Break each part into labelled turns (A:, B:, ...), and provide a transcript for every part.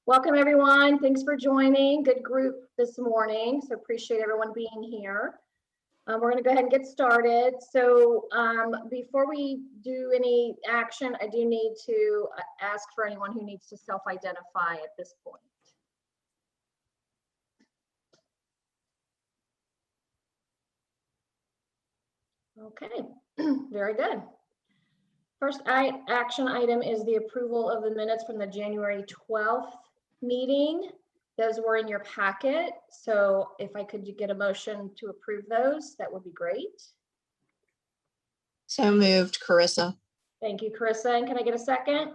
A: Welcome everyone. Thanks for joining. Good group this morning. So appreciate everyone being here. We're going to go ahead and get started. So before we do any action, I do need to ask for anyone who needs to self-identify at this point. Okay, very good. First action item is the approval of the minutes from the January 12th meeting. Those were in your packet. So if I could get a motion to approve those, that would be great.
B: So moved, Carissa.
A: Thank you, Carissa. And can I get a second?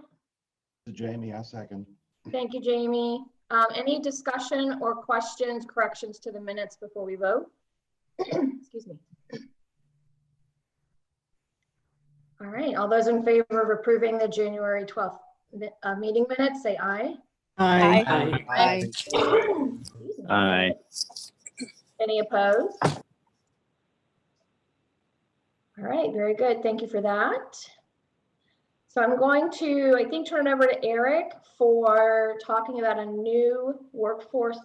C: Jamie, I second.
A: Thank you, Jamie. Any discussion or questions, corrections to the minutes before we vote? Excuse me. All right, all those in favor of approving the January 12th meeting minutes, say aye.
B: Aye.
D: Aye.
B: Aye.
D: Aye.
A: Any opposed? All right, very good. Thank you for that. So I'm going to, I think, turn it over to Eric for talking about a new workforce,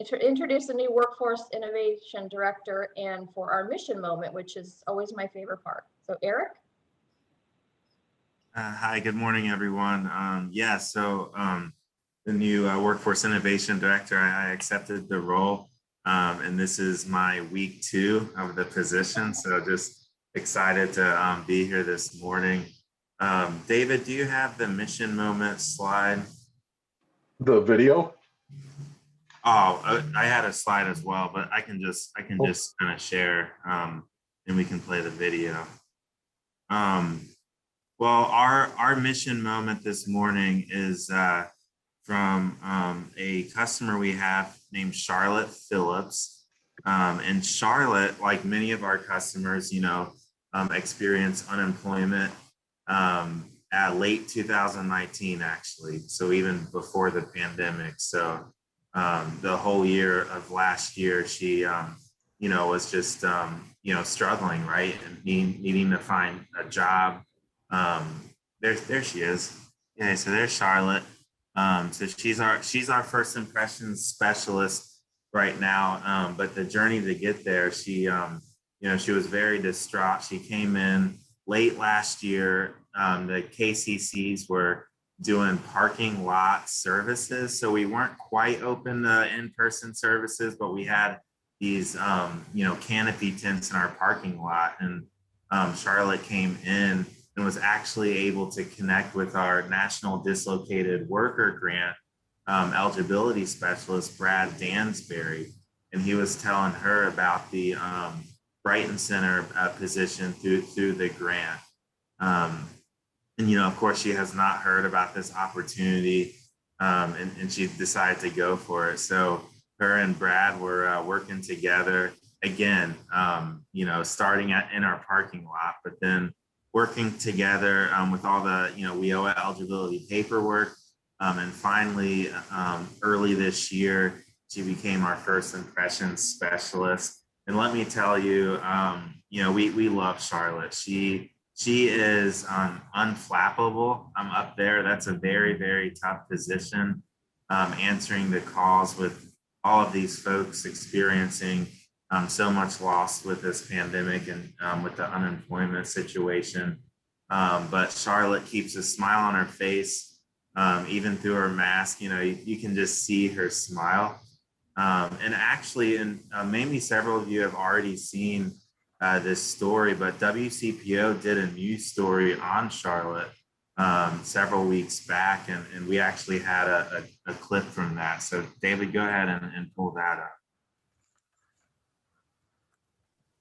A: introduce a new workforce innovation director and for our mission moment, which is always my favorite part. So Eric.
E: Hi, good morning, everyone. The new workforce innovation director, I accepted the role, and this is my week 2 of the position. So just excited to be here this morning. David, do you have the mission moment slide?
C: The video?
E: Oh, I had a slide as well, but I can just kind of share, and we can play the video. Well, our mission moment this morning is from a customer we have named Charlotte Phillips. And Charlotte, like many of our customers, experienced unemployment at late 2019, actually. So even before the pandemic. So the whole year of last year, she, was just, struggling, right? And needing to find a job. There she is. Yeah, so there's Charlotte. So she's our first impressions specialist right now. But the journey to get there, she was very distraught. She came in late last year. The KCCs were doing parking lot services. So we weren't quite open to in-person services, but we had these, canopy tents in our parking lot. And Charlotte came in and was actually able to connect with our National Dislocated Worker Grant eligibility specialist, Brad Dansbury. And he was telling her about the Brighton Center position through the grant. And, of course, she has not heard about this opportunity, and she decided to go for it. So her and Brad were working together again, starting in our parking lot, but then working together with all the, WIOA eligibility paperwork. And finally, early this year, she became our first impressions specialist. And let me tell you, we love Charlotte. She is unflappable. I'm up there. That's a very, very tough position, answering the calls with all of these folks experiencing so much loss with this pandemic and with the unemployment situation. But Charlotte keeps a smile on her face, even through her mask. You can just see her smile. And actually, and maybe several of you have already seen this story, but WCPO did a news story on Charlotte several weeks back, and we actually had a clip from that. So David, go ahead and pull that up.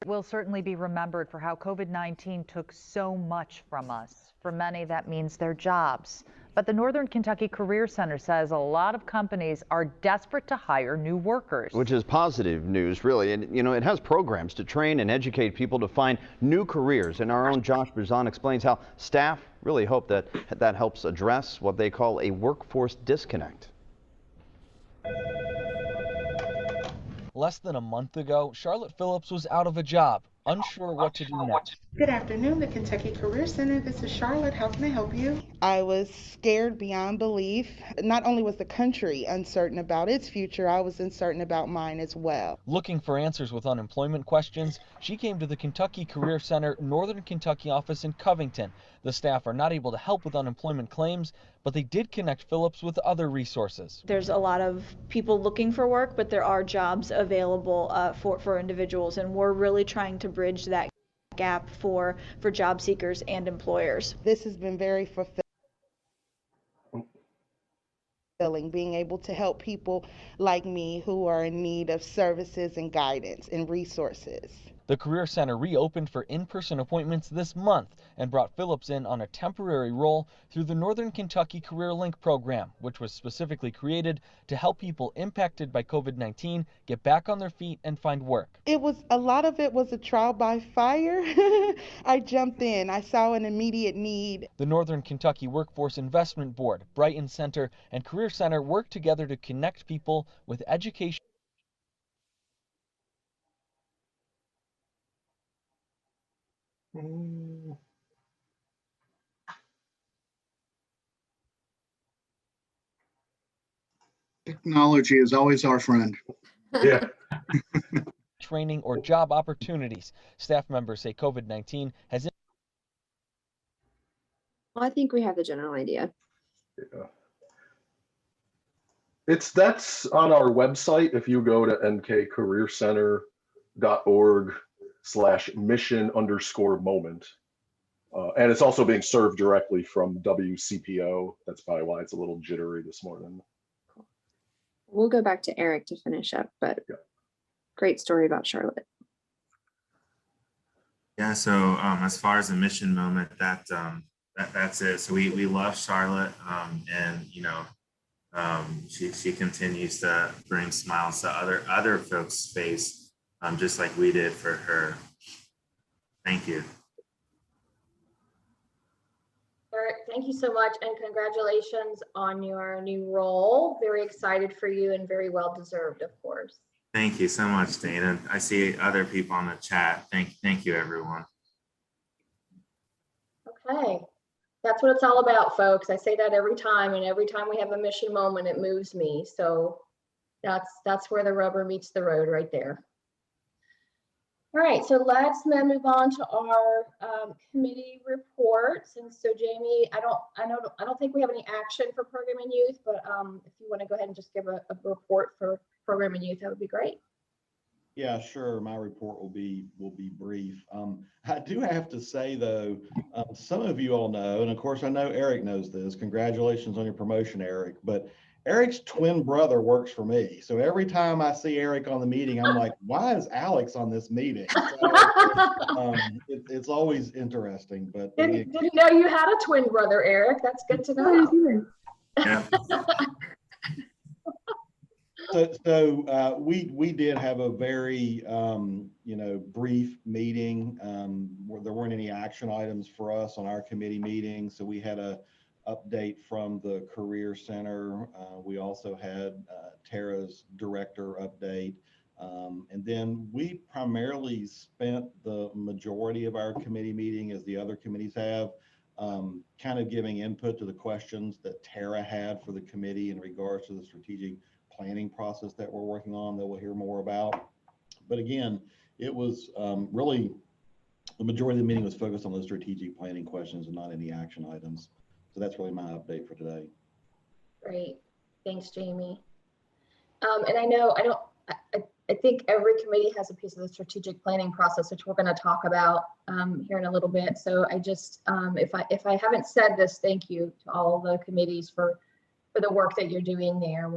F: Will certainly be remembered for how COVID-19 took so much from us. For many, that means their jobs. But the Northern Kentucky Career Center says a lot of companies are desperate to hire new workers.
G: Which is positive news, really. And, it has programs to train and educate people to find new careers. And our own Josh Brzon explains how staff really hope that helps address what they call a workforce disconnect.
H: Less than a month ago, Charlotte Phillips was out of a job, unsure what to do next.
I: Good afternoon, the Kentucky Career Center. This is Charlotte. How can I help you? I was scared beyond belief. Not only was the country uncertain about its future, I was uncertain about mine as well.
H: Looking for answers with unemployment questions, she came to the Kentucky Career Center Northern Kentucky office in Covington. The staff are not able to help with unemployment claims, but they did connect Phillips with other resources.
J: There's a lot of people looking for work, but there are jobs available for individuals, and we're really trying to bridge that gap for job seekers and employers.
I: This has been very fulfilling, being able to help people like me who are in need of services and guidance and resources.
H: The Career Center reopened for in-person appointments this month and brought Phillips in on a temporary role through the Northern Kentucky Career Link program, which was specifically created to help people impacted by COVID-19 get back on their feet and find work.
I: A lot of it was a trial by fire. I jumped in. I saw an immediate need.
H: The Northern Kentucky Workforce Investment Board, Brighton Center, and Career Center work together to connect people with education.
K: Technology is always our friend.
C: Yeah.
H: Training or job opportunities. Staff members say COVID-19 has.
B: Well, I think we have the general idea.
C: Yeah. That's on our website. If you go to nkcareercenter.org/mission_moment. And it's also being served directly from WCPO. That's probably why it's a little jittery this morning.
B: We'll go back to Eric to finish up, but
C: Yeah.
B: Great story about Charlotte.
E: Yeah, so as far as the mission moment, that's it. So we love Charlotte, and she continues to bring smiles to other folks' face, just like we did for her. Thank you.
A: Eric, thank you so much, and congratulations on your new role. Very excited for you and very well deserved, of course.
E: Thank you so much, Dana. I see other people on the chat. Thank you, everyone.
A: Okay, that's what it's all about, folks. I say that every time, and every time we have a mission moment, it moves me. So that's where the rubber meets the road right there. All right, so let's then move on to our committee reports. And so, Jamie, I don't think we have any action for Program and Youth, but if you want to go ahead and just give a report for Program and Youth, that would be great.
L: Yeah, sure. My report will be brief. I do have to say, though, some of you all know, and of course I know Eric knows this. Congratulations on your promotion, Eric. But Eric's twin brother works for me. So every time I see Eric on the meeting, I'm like, why is Alex on this meeting? So, it's always interesting. But
A: Didn't know you had a twin brother, Eric. That's good to know.
E: Yeah.
L: So we did have a very brief meeting. There weren't any action items for us on our committee meeting. So we had a update from the Career Center. We also had Tara's director update. And then we primarily spent the majority of our committee meeting, as the other committees have, kind of giving input to the questions that Tara had for the committee in regards to the strategic planning process that we're working on, that we'll hear more about. But again, it was really, the majority of the meeting was focused on those strategic planning questions and not any action items. So that's really my update for today.
A: Great, thanks, Jamie. And I think every committee has a piece of the strategic planning process, which we're going to talk about here in a little bit. So I just, if I haven't said this, thank you to all the committees for the work that you're doing there.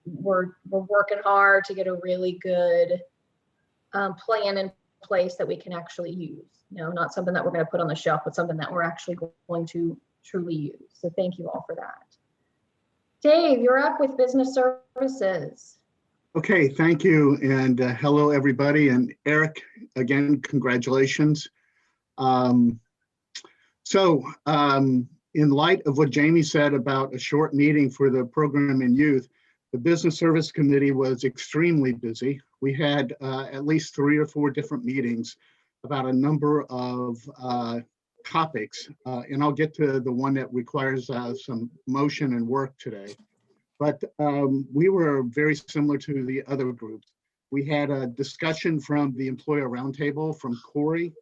A: We're working hard to get a really good plan in place that we can actually use. Not something that we're going to put on the shelf, but something that we're actually going to truly use. So thank you all for that. Dave, you're up with business services.
K: Okay, thank you. And hello, everybody. And Eric, again, congratulations. In light of what Jamie said about a short meeting for the Program in Youth, The Business Service Committee was extremely busy. We had at least 3 or 4 different meetings about a number of topics, and I'll get to the one that requires some motion and work today. But we were very similar to the other groups. We had a discussion from the Employer Roundtable from Corey,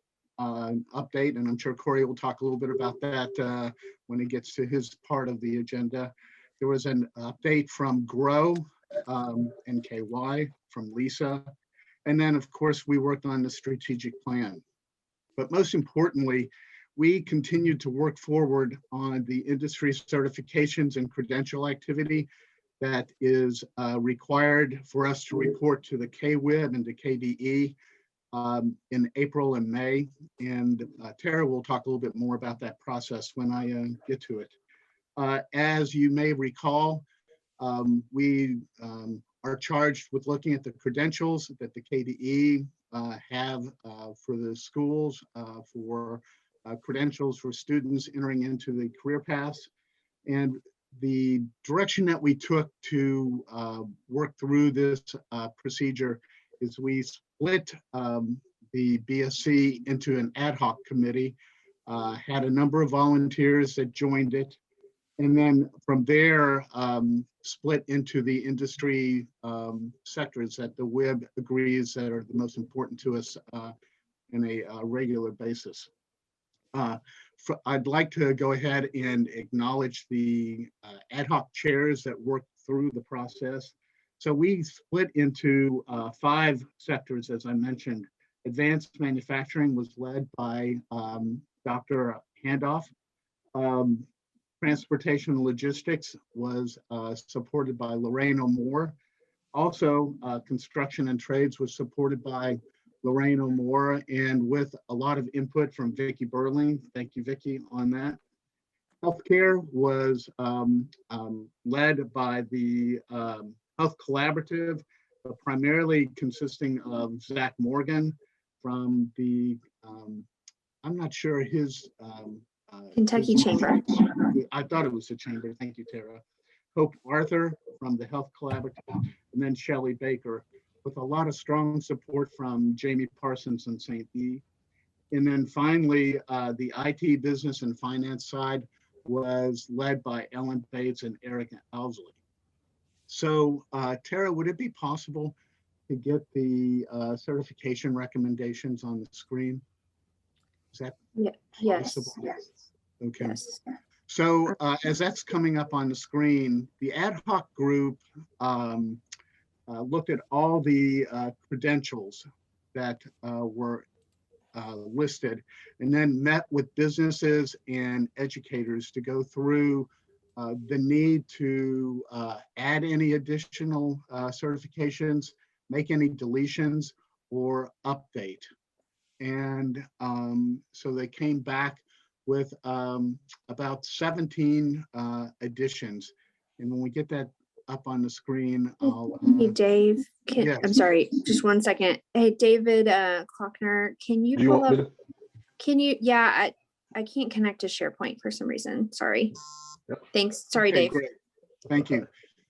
K: update, and I'm sure Corey will talk a little bit about that when he gets to his part of the agenda. There was an update from GROW, NKY, from Lisa. And then, of course, we worked on the strategic plan. But most importantly, we continued to work forward on the industry certifications and credential activity that is required for us to report to the NKWIB and the KDE in April and May. And Tara will talk a little bit more about that process when I get to it. As you may recall, we are charged with looking at the credentials that the KDE have for the schools, for credentials for students entering into the career paths. And the direction that we took to work through this procedure is we split the BSC into an ad hoc committee, had a number of volunteers that joined it, and then from there split into the industry sectors that the WIB agrees that are the most important to us in a regular basis. I'd like to go ahead and acknowledge the ad hoc chairs that worked through the process. So we split into 5 sectors, as I mentioned. Advanced manufacturing was led by Dr. Handoff. Transportation and logistics was supported by Lorraine O'Moore. Also, construction and trades was supported by Lorraine O'Moore, and with a lot of input from Vicki Burling. Thank you, Vicki, on that. Healthcare was led by the Health Collaborative, but primarily consisting of Zach Morgan from the, I'm not sure his
B: Kentucky Chamber.
K: I thought it was the chamber. Thank you, Tara. Hope Arthur from the Health Collaborative, and then Shelley Baker, with a lot of strong support from Jamie Parsons and St. E. And then finally, the IT business and finance side was led by Ellen Bates and Eric Owsley. So Tara, would it be possible to get the certification recommendations on the screen? Is that possible?
B: Yes.
K: Okay.
B: Yes.
K: So as that's coming up on the screen, the ad hoc group looked at all the credentials that were listed, and then met with businesses and educators to go through the need to add any additional certifications, make any deletions, or update. And so they came back with about 17 additions. And when we get that up on the screen, I'll
B: Hey, Dave,
K: yes.
B: I'm sorry, just 1 second. Hey, David Klockner, can you
C: Do you
B: pull
C: want me
B: up,
C: to?
B: yeah, I can't connect to SharePoint for some reason. Sorry.
C: Yep.
B: Thanks. Sorry,
K: Okay,
B: Dave.
K: great. Thank you.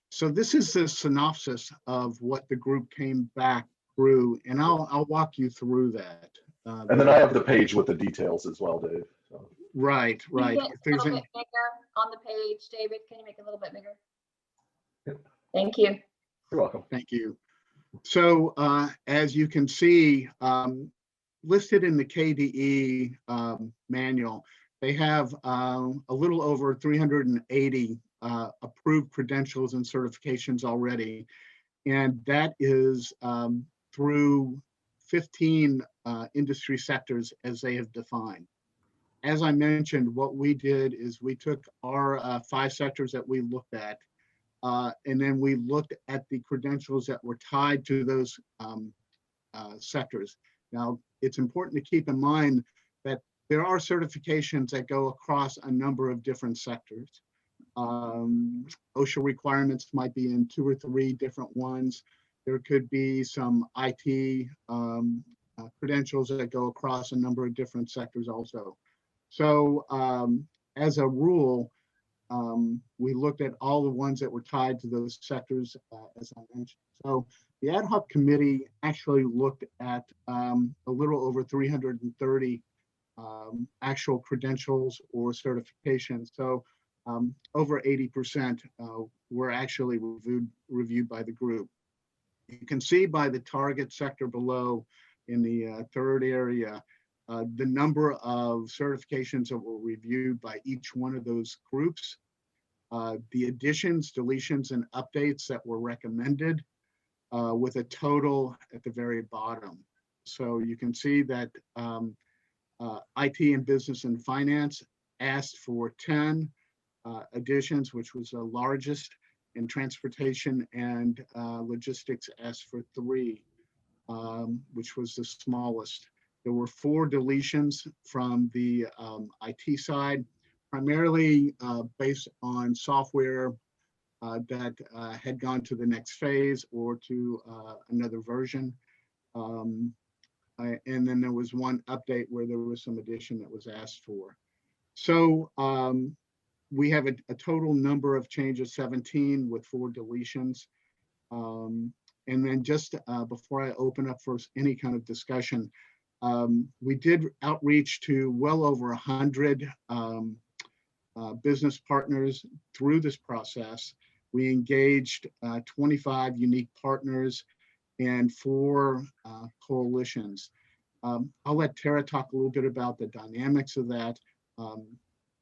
K: So this is the synopsis of what the group came back through, and I'll walk you through that.
C: And then I have the page with the details as well, Dave. So.
K: Right.
A: Can you get
K: If
A: a
K: there's
A: little
K: any,
A: bit bigger on the page, David? Can you make it a little bit bigger?
C: Yep.
A: Thank you.
C: You're welcome.
K: thank you. So as you can see, listed in the KDE manual, they have a little over 380 approved credentials and certifications already. And that is through 15 industry sectors as they have defined. As I mentioned, what we did is we took our 5 sectors that we looked at, and then we looked at the credentials that were tied to those sectors. Now, it's important to keep in mind that there are certifications that go across a number of different sectors. OSHA requirements might be in 2 or 3 different ones. There could be some IT credentials that go across a number of different sectors also. So as a rule, we looked at all the ones that were tied to those sectors, as I mentioned. So the ad hoc committee actually looked at a little over 330 actual credentials or certifications. So over 80% were actually reviewed by the group. You can see by the target sector below in the third area, the number of certifications that were reviewed by each one of those groups, the additions, deletions, and updates that were recommended, with a total at the very bottom. So you can see that IT and business and finance asked for 10 additions, which was the largest, and transportation and logistics asked for 3, which was the smallest. There were 4 deletions from the IT side, primarily based on software that had gone to the next phase or to another version. And then there was 1 update where there was some addition that was asked for. So we have a total number of changes, 17 with 4 deletions. And then just before I open up for any kind of discussion, we did outreach to well over 100 business partners through this process. We engaged 25 unique partners and 4 coalitions. I'll let Tara talk a little bit about the dynamics of that.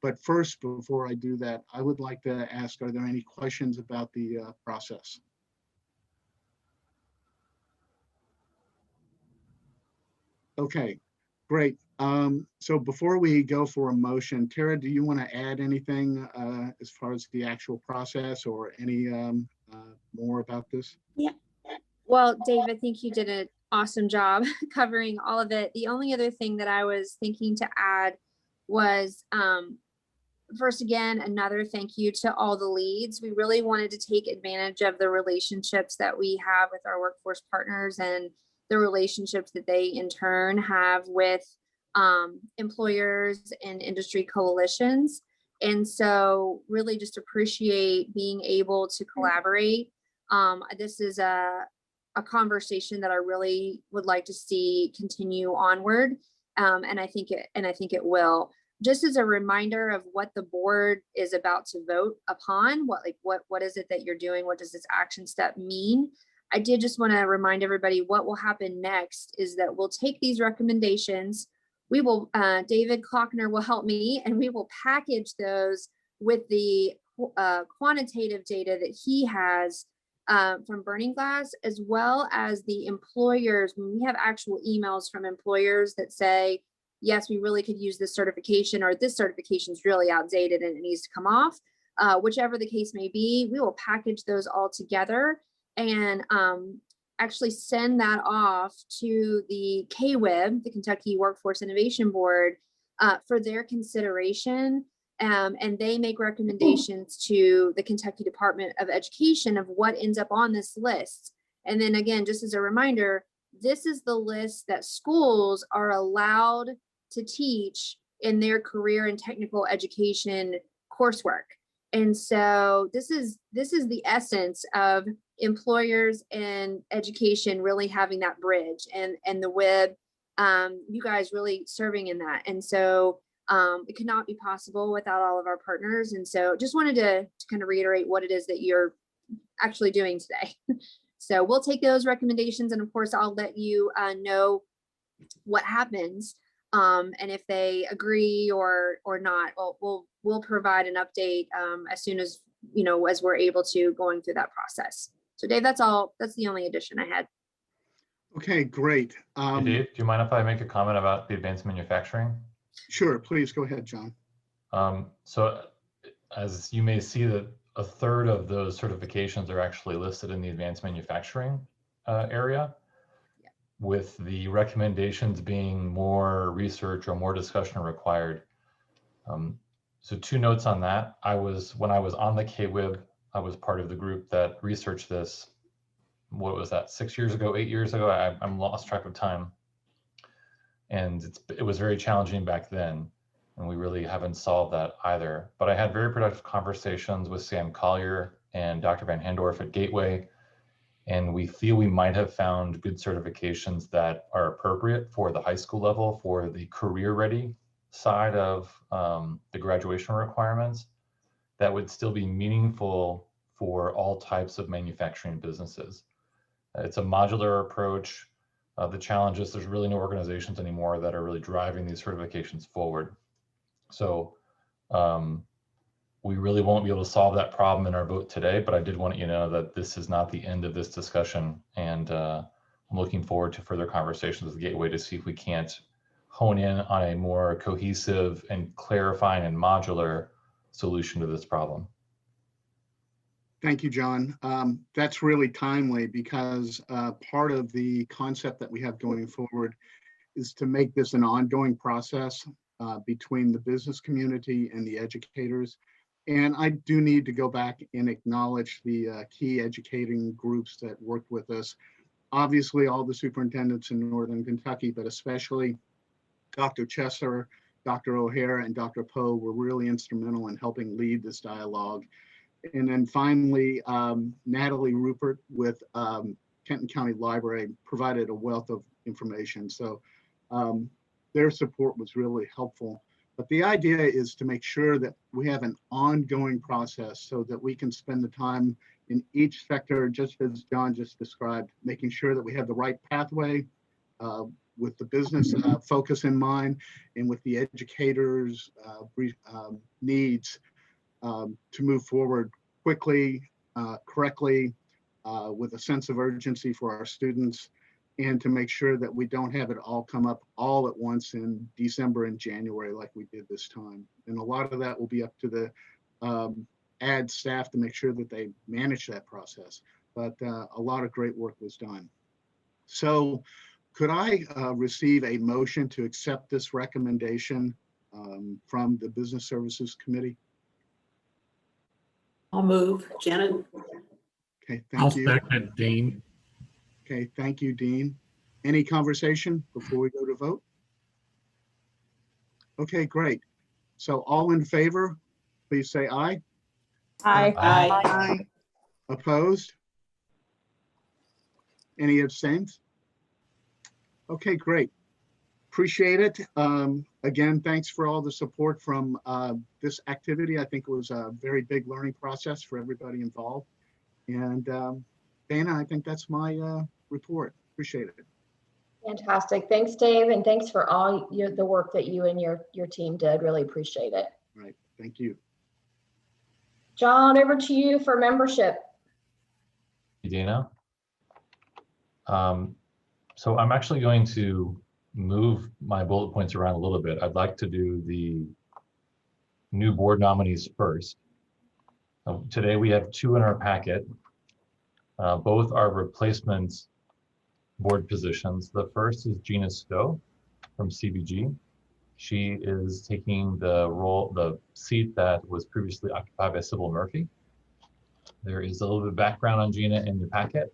K: But first, before I do that, I would like to ask, are there any questions about the process? Okay, great. So before we go for a motion, Tara, do you want to add anything as far as the actual process or any more about this?
B: Yeah. Well, Dave, I think you did an awesome job covering all of it. The only other thing that I was thinking to add was, first, again, another thank you to all the leads. We really wanted to take advantage of the relationships that we have with our workforce partners and the relationships that they in turn have with employers and industry coalitions. And so really just appreciate being able to collaborate. This is a conversation that I really would like to see continue onward. And I think it will. Just as a reminder of what the board is about to vote upon, what is it that you're doing? What does this action step mean? I did just want to remind everybody what will happen next is that we'll take these recommendations. We will, David Klockner will help me, and we will package those with the quantitative data that he has from Burning Glass, as well as the employers. When we have actual emails from employers that say, yes, we really could use this certification, or this certification is really outdated and it needs to come off, whichever the case may be, we will package those all together and actually send that off to the NKWIB, the Kentucky Workforce Innovation Board, for their consideration. And they make recommendations to the Kentucky Department of Education of what ends up on this list. And then again, just as a reminder, this is the list that schools are allowed to teach in their career and technical education coursework. And so this is the essence of employers and education really having that bridge, and the WIB, you guys really serving in that. And so it could not be possible without all of our partners. And so just wanted to kind of reiterate what it is that you're actually doing today. So we'll take those recommendations, and of course I'll let you know what happens, and if they agree or not. We'll provide an update as soon as as we're able to, going through that process. So Dave, that's the only addition I had.
K: Okay, great.
M: Hey Dave, do you mind if I make a comment about the advanced manufacturing?
K: Sure, please go ahead, John.
M: So as you may see, that a third of those certifications are actually listed in the advanced manufacturing area, with the recommendations being more research or more discussion required. So 2 notes on that. When I was on the NKWIB, I was part of the group that researched this. What was that, 6 years ago, 8 years ago? I'm lost track of time. And it was very challenging back then. And we really haven't solved that either. But I had very productive conversations with Sam Collier and Dr. Van Handorf at Gateway. And we feel we might have found good certifications that are appropriate for the high school level, for the career ready side of the graduation requirements, that would still be meaningful for all types of manufacturing businesses. It's a modular approach. The challenge is there's really no organizations anymore that are really driving these certifications forward. So we really won't be able to solve that problem in our vote today, but I did want you to know that this is not the end of this discussion. And I'm looking forward to further conversations with Gateway to see if we can't hone in on a more cohesive and clarifying and modular solution to this problem.
K: Thank you, John. That's really timely because part of the concept that we have going forward is to make this an ongoing process between the business community and the educators. And I do need to go back and acknowledge the key educating groups that worked with us. Obviously, all the superintendents in Northern Kentucky, but especially Dr. Chesser, Dr. O'Hara, and Dr. Poe were really instrumental in helping lead this dialogue. And then finally, Natalie Rupert with Kenton County Library provided a wealth of information. So their support was really helpful. But the idea is to make sure that we have an ongoing process so that we can spend the time in each sector, just as John just described, making sure that we have the right pathway with the business focus in mind and with the educators' needs to move forward quickly, correctly, with a sense of urgency for our students, and to make sure that we don't have it all come up all at once in December and January like we did this time. And a lot of that will be up to the ad staff to make sure that they manage that process. But a lot of great work was done. So could I receive a motion to accept this recommendation from the Business Services Committee?
N: I'll move. Janet?
K: Okay,
D: I'll
K: thank you.
D: second, Dean.
K: Okay, thank you, Dean. Any conversation before we go to vote? Okay, great. So all in favor, please say aye.
N: Aye.
I: Aye.
K: Opposed? Any abstains? Okay, great. Appreciate it. Again, thanks for all the support from this activity. I think it was a very big learning process for everybody involved. And Dana, I think that's my report. Appreciate it.
A: Fantastic. Thanks, Dave. And thanks for all the work that you and your team did. Really appreciate it.
K: All right. Thank you.
A: John, over to you for membership.
M: Dana. So I'm actually going to move my bullet points around a little bit. I'd like to do the new board nominees first. Today we have two in our packet. Both are replacement board positions. The first is Gina Stowe from CBG. She is taking the seat that was previously occupied by Sybil Murphy. There is a little bit of background on Gina in your packet.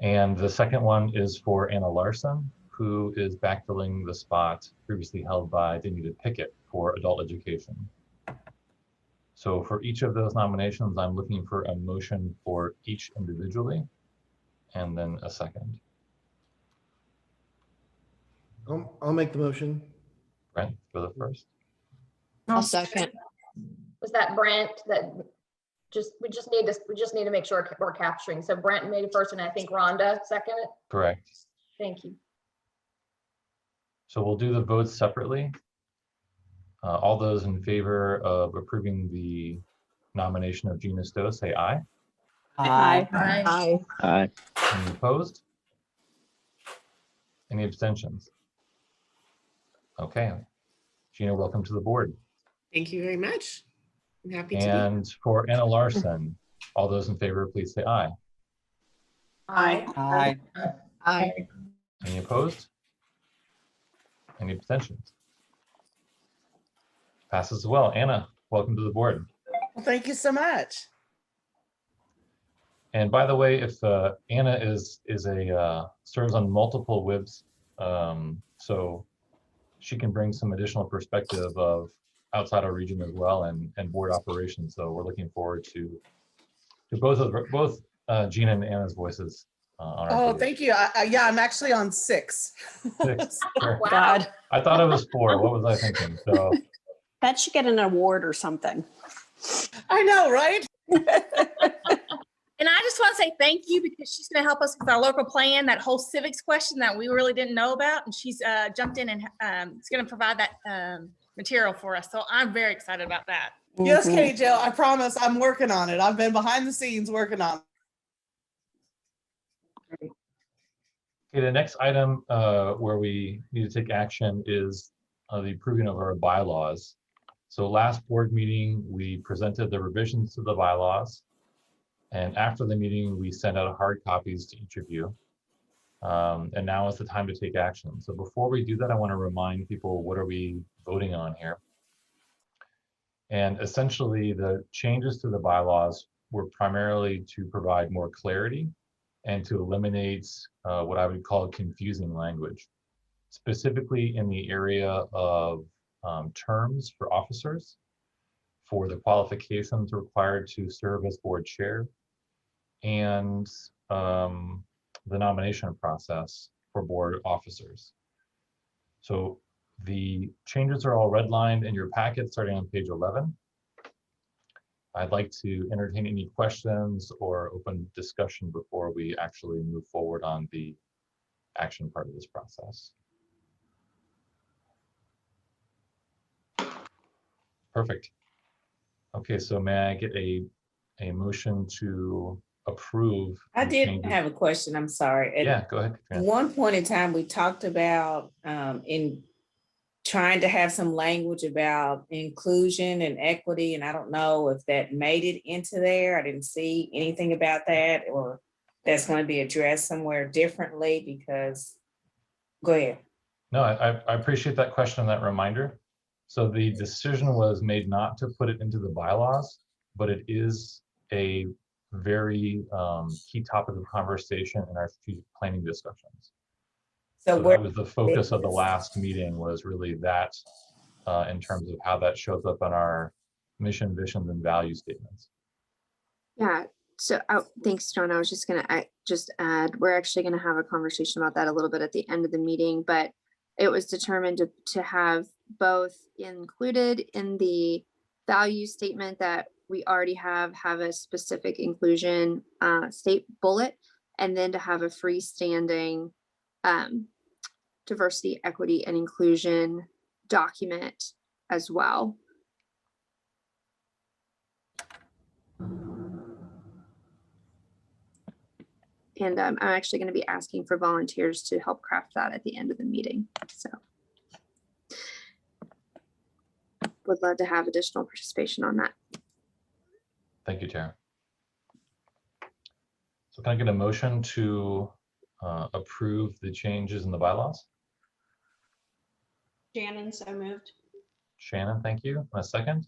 M: And the second one is for Anna Larson, who is backfilling the spot previously held by Danita Pickett for adult education. So for each of those nominations, I'm looking for a motion for each individually and then a second.
O: I'll make the motion.
M: Brent for the first.
N: I'll second.
A: Was that Brent that we just need to make sure we're capturing. So Brent made it first and I think Rhonda seconded.
M: Correct.
A: Thank you.
M: So we'll do the votes separately. All those in favor of approving the nomination of Gina Stowe, say aye.
N: Aye.
O: Aye.
D: Aye.
M: Any opposed? Any abstentions? Okay. Gina, welcome to the board.
N: Thank you very much. I'm happy to
M: And for Anna Larson, all those in favor, please say aye.
N: be. Aye.
O: Aye.
N: Aye.
M: Any opposed? Any abstentions? Passes as well. Anna, welcome to the board.
N: Well, thank you so much.
M: And by the way, if Anna serves on multiple WIBs, so she can bring some additional perspective of outside our region as well, and board operations. So we're looking forward to both Gina and Anna's voices on our
N: Oh,
M: board.
N: thank you. Yeah, I'm actually on 6.
M: 6. Sure.
A: Wow.
P: God,
M: I thought it was 4. What was I thinking? So
P: that should get an award or something.
N: I know, right?
Q: And I just want to say thank you, because she's going to help us with our local plan, that whole civics question that we really didn't know about. And she's jumped in and is going to provide that material for us. So I'm very excited about that.
N: Yes, Katie Jo, I promise I'm working on it. I've been behind the scenes working on it.
M: okay, the next item where we need to take action is the approving of our bylaws. So last board meeting, we presented the revisions to the bylaws. And after the meeting, we sent out hard copies to each of you. And now is the time to take action. So before we do that, I want to remind people, what are we voting on here? And essentially, the changes to the bylaws were primarily to provide more clarity and to eliminate what I would call confusing language, specifically in the area of terms for officers, for the qualifications required to serve as board chair, and the nomination process for board officers. So the changes are all redlined in your packet starting on page 11. I'd like to entertain any questions or open discussion before we actually move forward on the action part of this process. Perfect. Okay, so may I get a motion to approve?
R: I
M: the
R: did
M: changes?
R: have a question. I'm sorry.
M: Yeah, go ahead,
R: At
M: Katrina.
R: one point in time, we talked about in trying to have some language about inclusion and equity, and I don't know if that made it into there. I didn't see anything about that, or that's going to be addressed somewhere differently, because, go ahead.
M: No, I appreciate that question and that reminder. So the decision was made not to put it into the bylaws, but it is a very key topic of conversation in our strategic planning discussions. So that was the focus of the last meeting, was really that in terms of how that shows up on our mission, visions, and value statements.
B: Yeah, so thanks, John. I was just gonna add, we're actually gonna have a conversation about that a little bit at the end of the meeting, but it was determined to have both included in the value statement that we already have a specific inclusion state bullet, and then to have a freestanding diversity, equity, and inclusion document as well. And I'm actually going to be asking for volunteers to help craft that at the end of the meeting. So would love to have additional participation on that.
M: Thank you, Tara. So can I get a motion to approve the changes in the bylaws?
P: Shannon, so moved.
M: Shannon, thank you. And a second?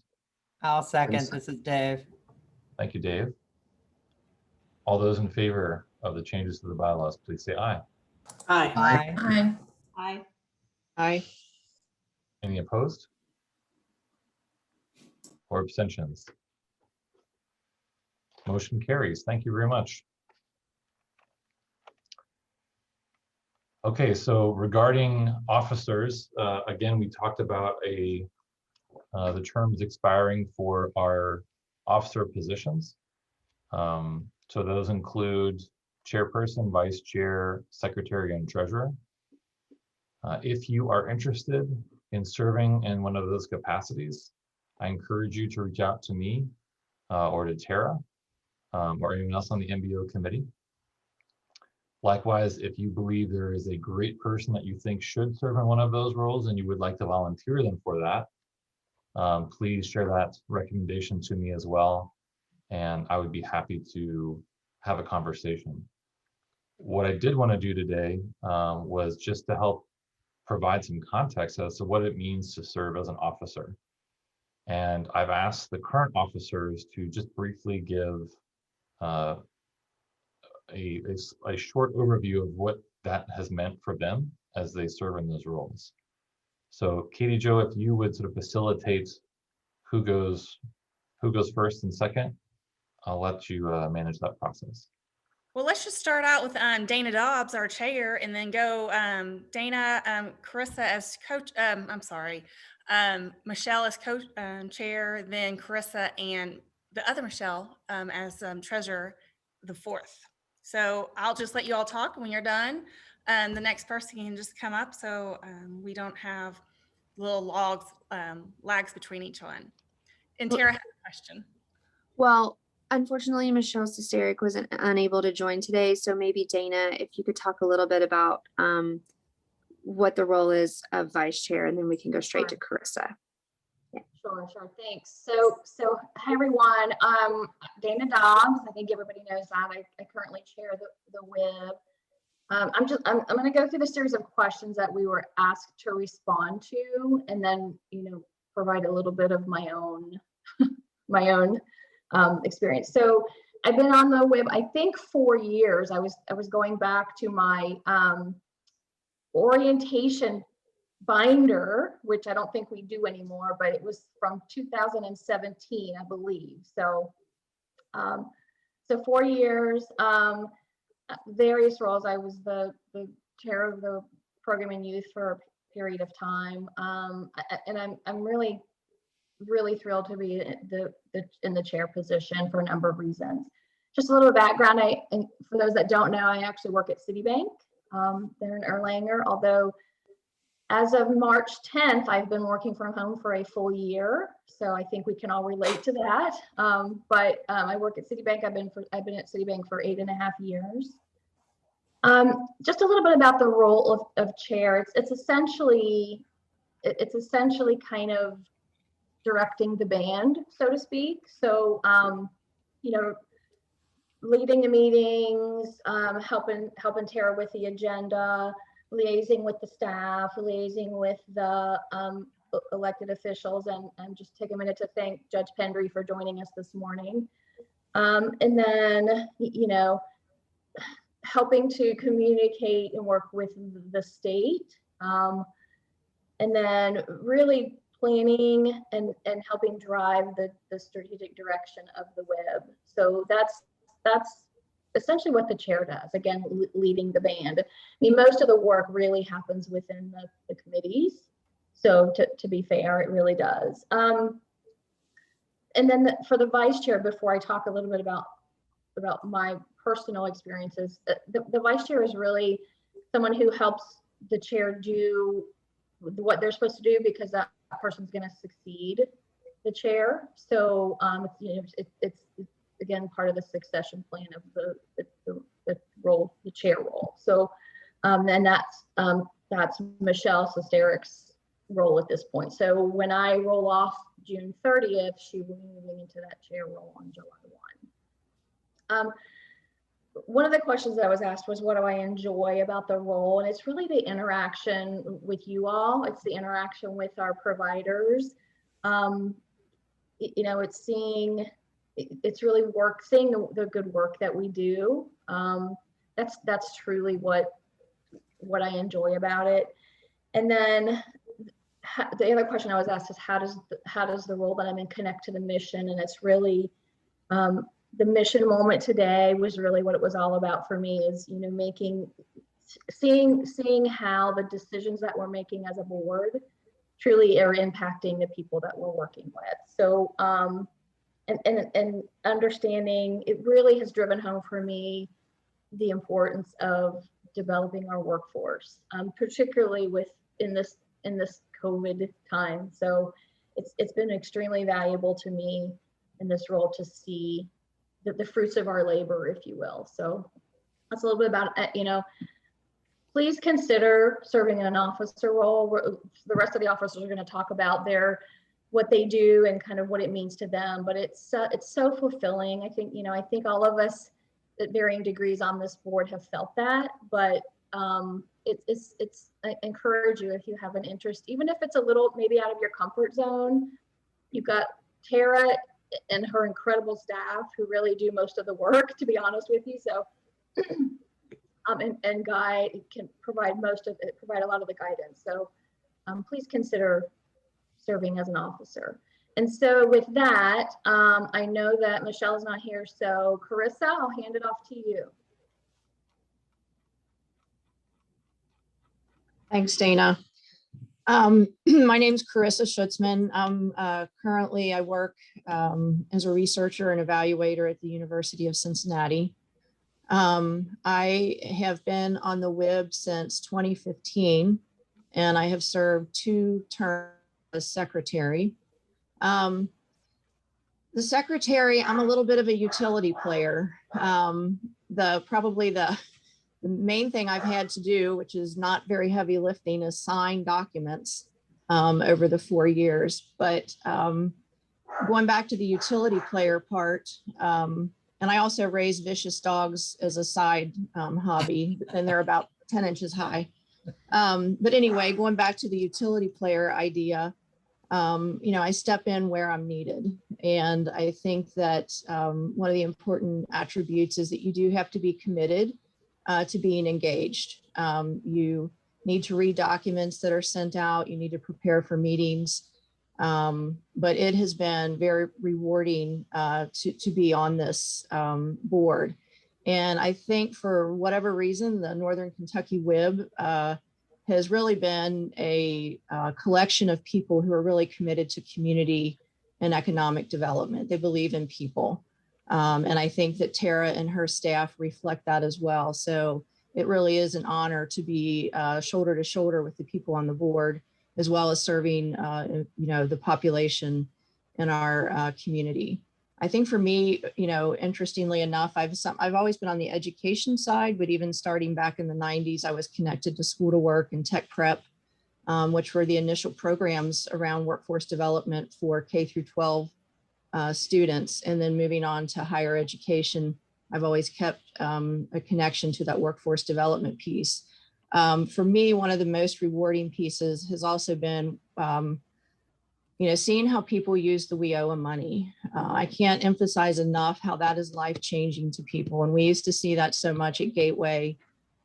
S: I'll second. This is Dave.
M: Thank you, Dave. All those in favor of the changes to the bylaws, please say aye.
N: Aye.
S: Aye.
A: Aye.
P: Aye.
N: Aye.
M: Any opposed? Or abstentions? Motion carries. Thank you very much. Okay, so regarding officers, again, we talked about the terms expiring for our officer positions. So those include chairperson, vice chair, secretary, and treasurer. If you are interested in serving in one of those capacities, I encourage you to reach out to me or to Tara or anyone else on the MBO committee. Likewise, if you believe there is a great person that you think should serve in one of those roles and you would like to volunteer them for that, please share that recommendation to me as well, and I would be happy to have a conversation. What I did want to do today was just to help provide some context as to what it means to serve as an officer. And I've asked the current officers to just briefly give a short overview of what that has meant for them as they serve in those roles. So Katie Jo, if you would sort of facilitate who goes first and second, I'll let you manage that process.
Q: Well, let's just start out with Dana Dobbs, our chair, and then go Dana, Carissa as coach. Michelle as coach chair, then Carissa and the other Michelle as treasurer, the fourth. So I'll just let you all talk when you're done. The next person can just come up so we don't have little lags between each one. And Tara has a question.
B: Well, unfortunately, Michelle Sesteric was unable to join today. So maybe Dana, if you could talk a little bit about what the role is of vice chair, and then we can go straight to Carissa.
A: Sure, thanks. So hi everyone. Dana Dobbs, I think everybody knows that. I currently chair the WIB. I'm going to go through the series of questions that we were asked to respond to, and then provide a little bit of my own experience. So I've been on the WIB, I think 4 years. I was going back to my orientation binder, which I don't think we do anymore, but it was from 2017, I believe. So 4 years, various roles. I was the chair of the program in youth for a period of time, and I'm really thrilled to be in the chair position for a number of reasons. Just a little background. And for those that don't know, I actually work at Citibank. They're in Erlanger, although as of March 10th, I've been working from home for a full year. So I think we can all relate to that. But I work at Citibank. I've been at Citibank for 8.5 years. Just a little bit about the role of chair. It's essentially kind of directing the band, so to speak. So, leading the meetings, helping Tara with the agenda, liaising with the staff, liaising with the elected officials, and just take a minute to thank Judge Pendry for joining us this morning. And then, helping to communicate and work with the state. And then really planning and helping drive the strategic direction of the WIB. So that's essentially what the chair does. Again, leading the band. I mean, most of the work really happens within the committees. So to be fair, it really does. And then for the vice chair, before I talk a little bit about my personal experiences, the vice chair is really someone who helps the chair do what they're supposed to do, because that person's going to succeed the chair. So it's again part of the succession plan of the role, the chair role. So and that's Michelle Sesteric's role at this point. So when I roll off June 30th, she will be moving into that chair role on July 1. One of the questions that I was asked was, what do I enjoy about the role? And it's really the interaction with you all. It's the interaction with our providers. It's seeing the good work that we do. That's truly what I enjoy about it. And then the other question I was asked is, how does the role that I'm in connect to the mission? And it's really the mission moment today was really what it was all about for me, is seeing how the decisions that we're making as a board truly are impacting the people that we're working with. So and understanding, it really has driven home for me the importance of developing our workforce, particularly in this COVID time. So it's been extremely valuable to me in this role to see the fruits of our labor, if you will. So that's a little bit about please consider serving in an officer role. The rest of the officers are going to talk about what they do and kind of what it means to them, but it's so fulfilling. I think all of us at varying degrees on this board have felt that, but I encourage you, if you have an interest, even if it's a little maybe out of your comfort zone. You've got Tara and her incredible staff who really do most of the work, to be honest with you. So and Guy can provide a lot of the guidance. So please consider serving as an officer. And so with that, I know that Michelle's not here, so Carissa, I'll hand it off to you.
T: Thanks, Dana. My name's Carissa Schutzman. Currently I work as a researcher and evaluator at the University of Cincinnati. I have been on the WIB since 2015, and I have served 2 terms as secretary. The secretary, I'm a little bit of a utility player. Probably the main thing I've had to do, which is not very heavy lifting, is sign documents over the 4 years. But going back to the utility player part, and I also raise vicious dogs as a side hobby, and they're about 10 inches high. But anyway, going back to the utility player idea, I step in where I'm needed. And I think that one of the important attributes is that you do have to be committed to being engaged. You need to read documents that are sent out. You need to prepare for meetings. But it has been very rewarding to be on this board. And I think for whatever reason, the Northern Kentucky WIB has really been a collection of people who are really committed to community and economic development. They believe in people. And I think that Tara and her staff reflect that as well. So it really is an honor to be shoulder to shoulder with the people on the board, as well as serving, the population in our community. I think for me, interestingly enough, I've always been on the education side, but even starting back in the 90s, I was connected to School to Work and Tech Prep, which were the initial programs around workforce development for K through 12 students. And then moving on to higher education, I've always kept a connection to that workforce development piece. For me, one of the most rewarding pieces has also been, seeing how people use the WIOA money. I can't emphasize enough how that is life-changing to people. And we used to see that so much at Gateway,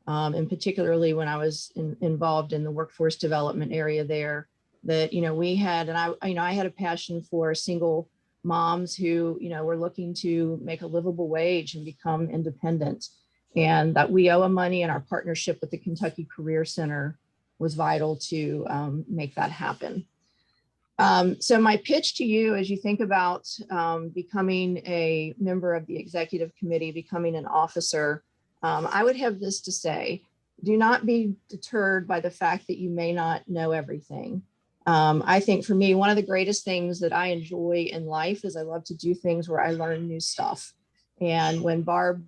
T: and particularly when I was involved in the workforce development area there, that, we had, and I had a passion for single moms who, were looking to make a livable wage and become independent. And that WIOA money and our partnership with the Kentucky Career Center was vital to make that happen. So my pitch to you, as you think about becoming a member of the executive committee, becoming an officer, I would have this to say: do not be deterred by the fact that you may not know everything. I think for me, one of the greatest things that I enjoy in life is I love to do things where I learn new stuff. And when Barb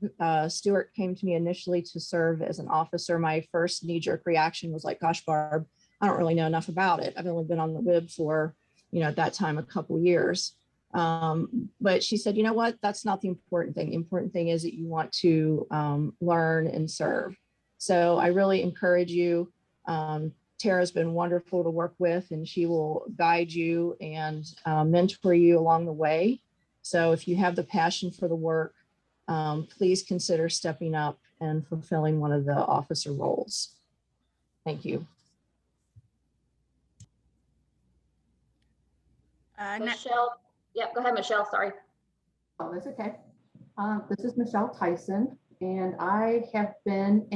T: Stewart came to me initially to serve as an officer, my first knee-jerk reaction was like, gosh, Barb, I don't really know enough about it. I've only been on the WIB for, at that time, a couple of years. But she said, you know what, that's not the important thing. The important thing is that you want to learn and serve. So I really encourage you. Tara's been wonderful to work with, and she will guide you and mentor you along the way. So if you have the passion for the work, please consider stepping up and fulfilling one of the officer roles. Thank you.
A: Michelle, yep, go ahead, Michelle, sorry.
U: Oh, that's okay. This is Michelle Tyson, and I have been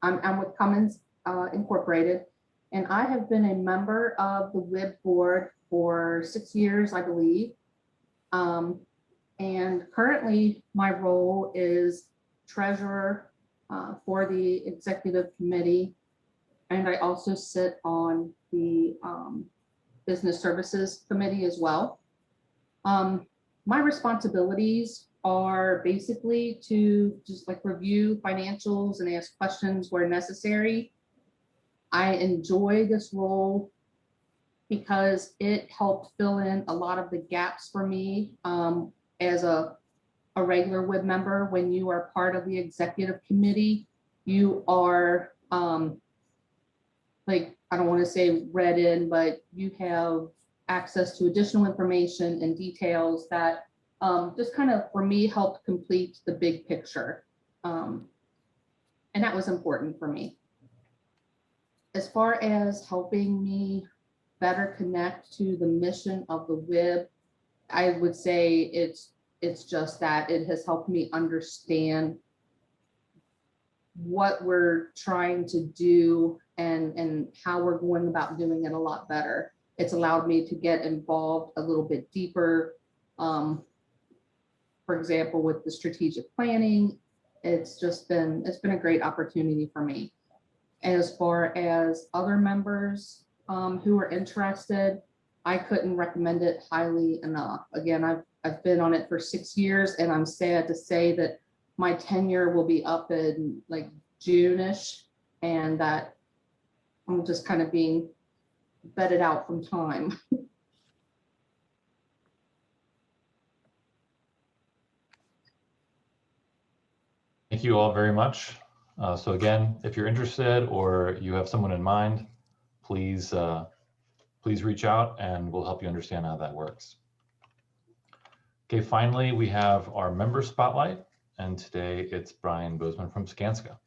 U: I'm with Cummins Incorporated, and I have been a member of the WIB board for 6 years, I believe. And currently my role is treasurer for the executive committee. And I also sit on the business services committee as well. My responsibilities are basically to just review financials and ask questions where necessary. I enjoy this role because it helped fill in a lot of the gaps for me as a regular WIB member. When you are part of the executive committee, you are I don't want to say read in, but you have access to additional information and details that just kind of, for me, helped complete the big picture. And that was important for me. As far as helping me better connect to the mission of the WIB, I would say it's just that it has helped me understand what we're trying to do and how we're going about doing it a lot better. It's allowed me to get involved a little bit deeper. For example, with the strategic planning, it's been a great opportunity for me. As far as other members who are interested, I couldn't recommend it highly enough. Again, I've been on it for 6 years, and I'm sad to say that my tenure will be up in like June-ish, and that I'm just kind of being vetted out from time.
M: Thank you all very much. So again, if you're interested or you have someone in mind, please reach out and we'll help you understand how that works. Okay, finally, we have our member spotlight, and today it's Brian Bozeman from Skanska.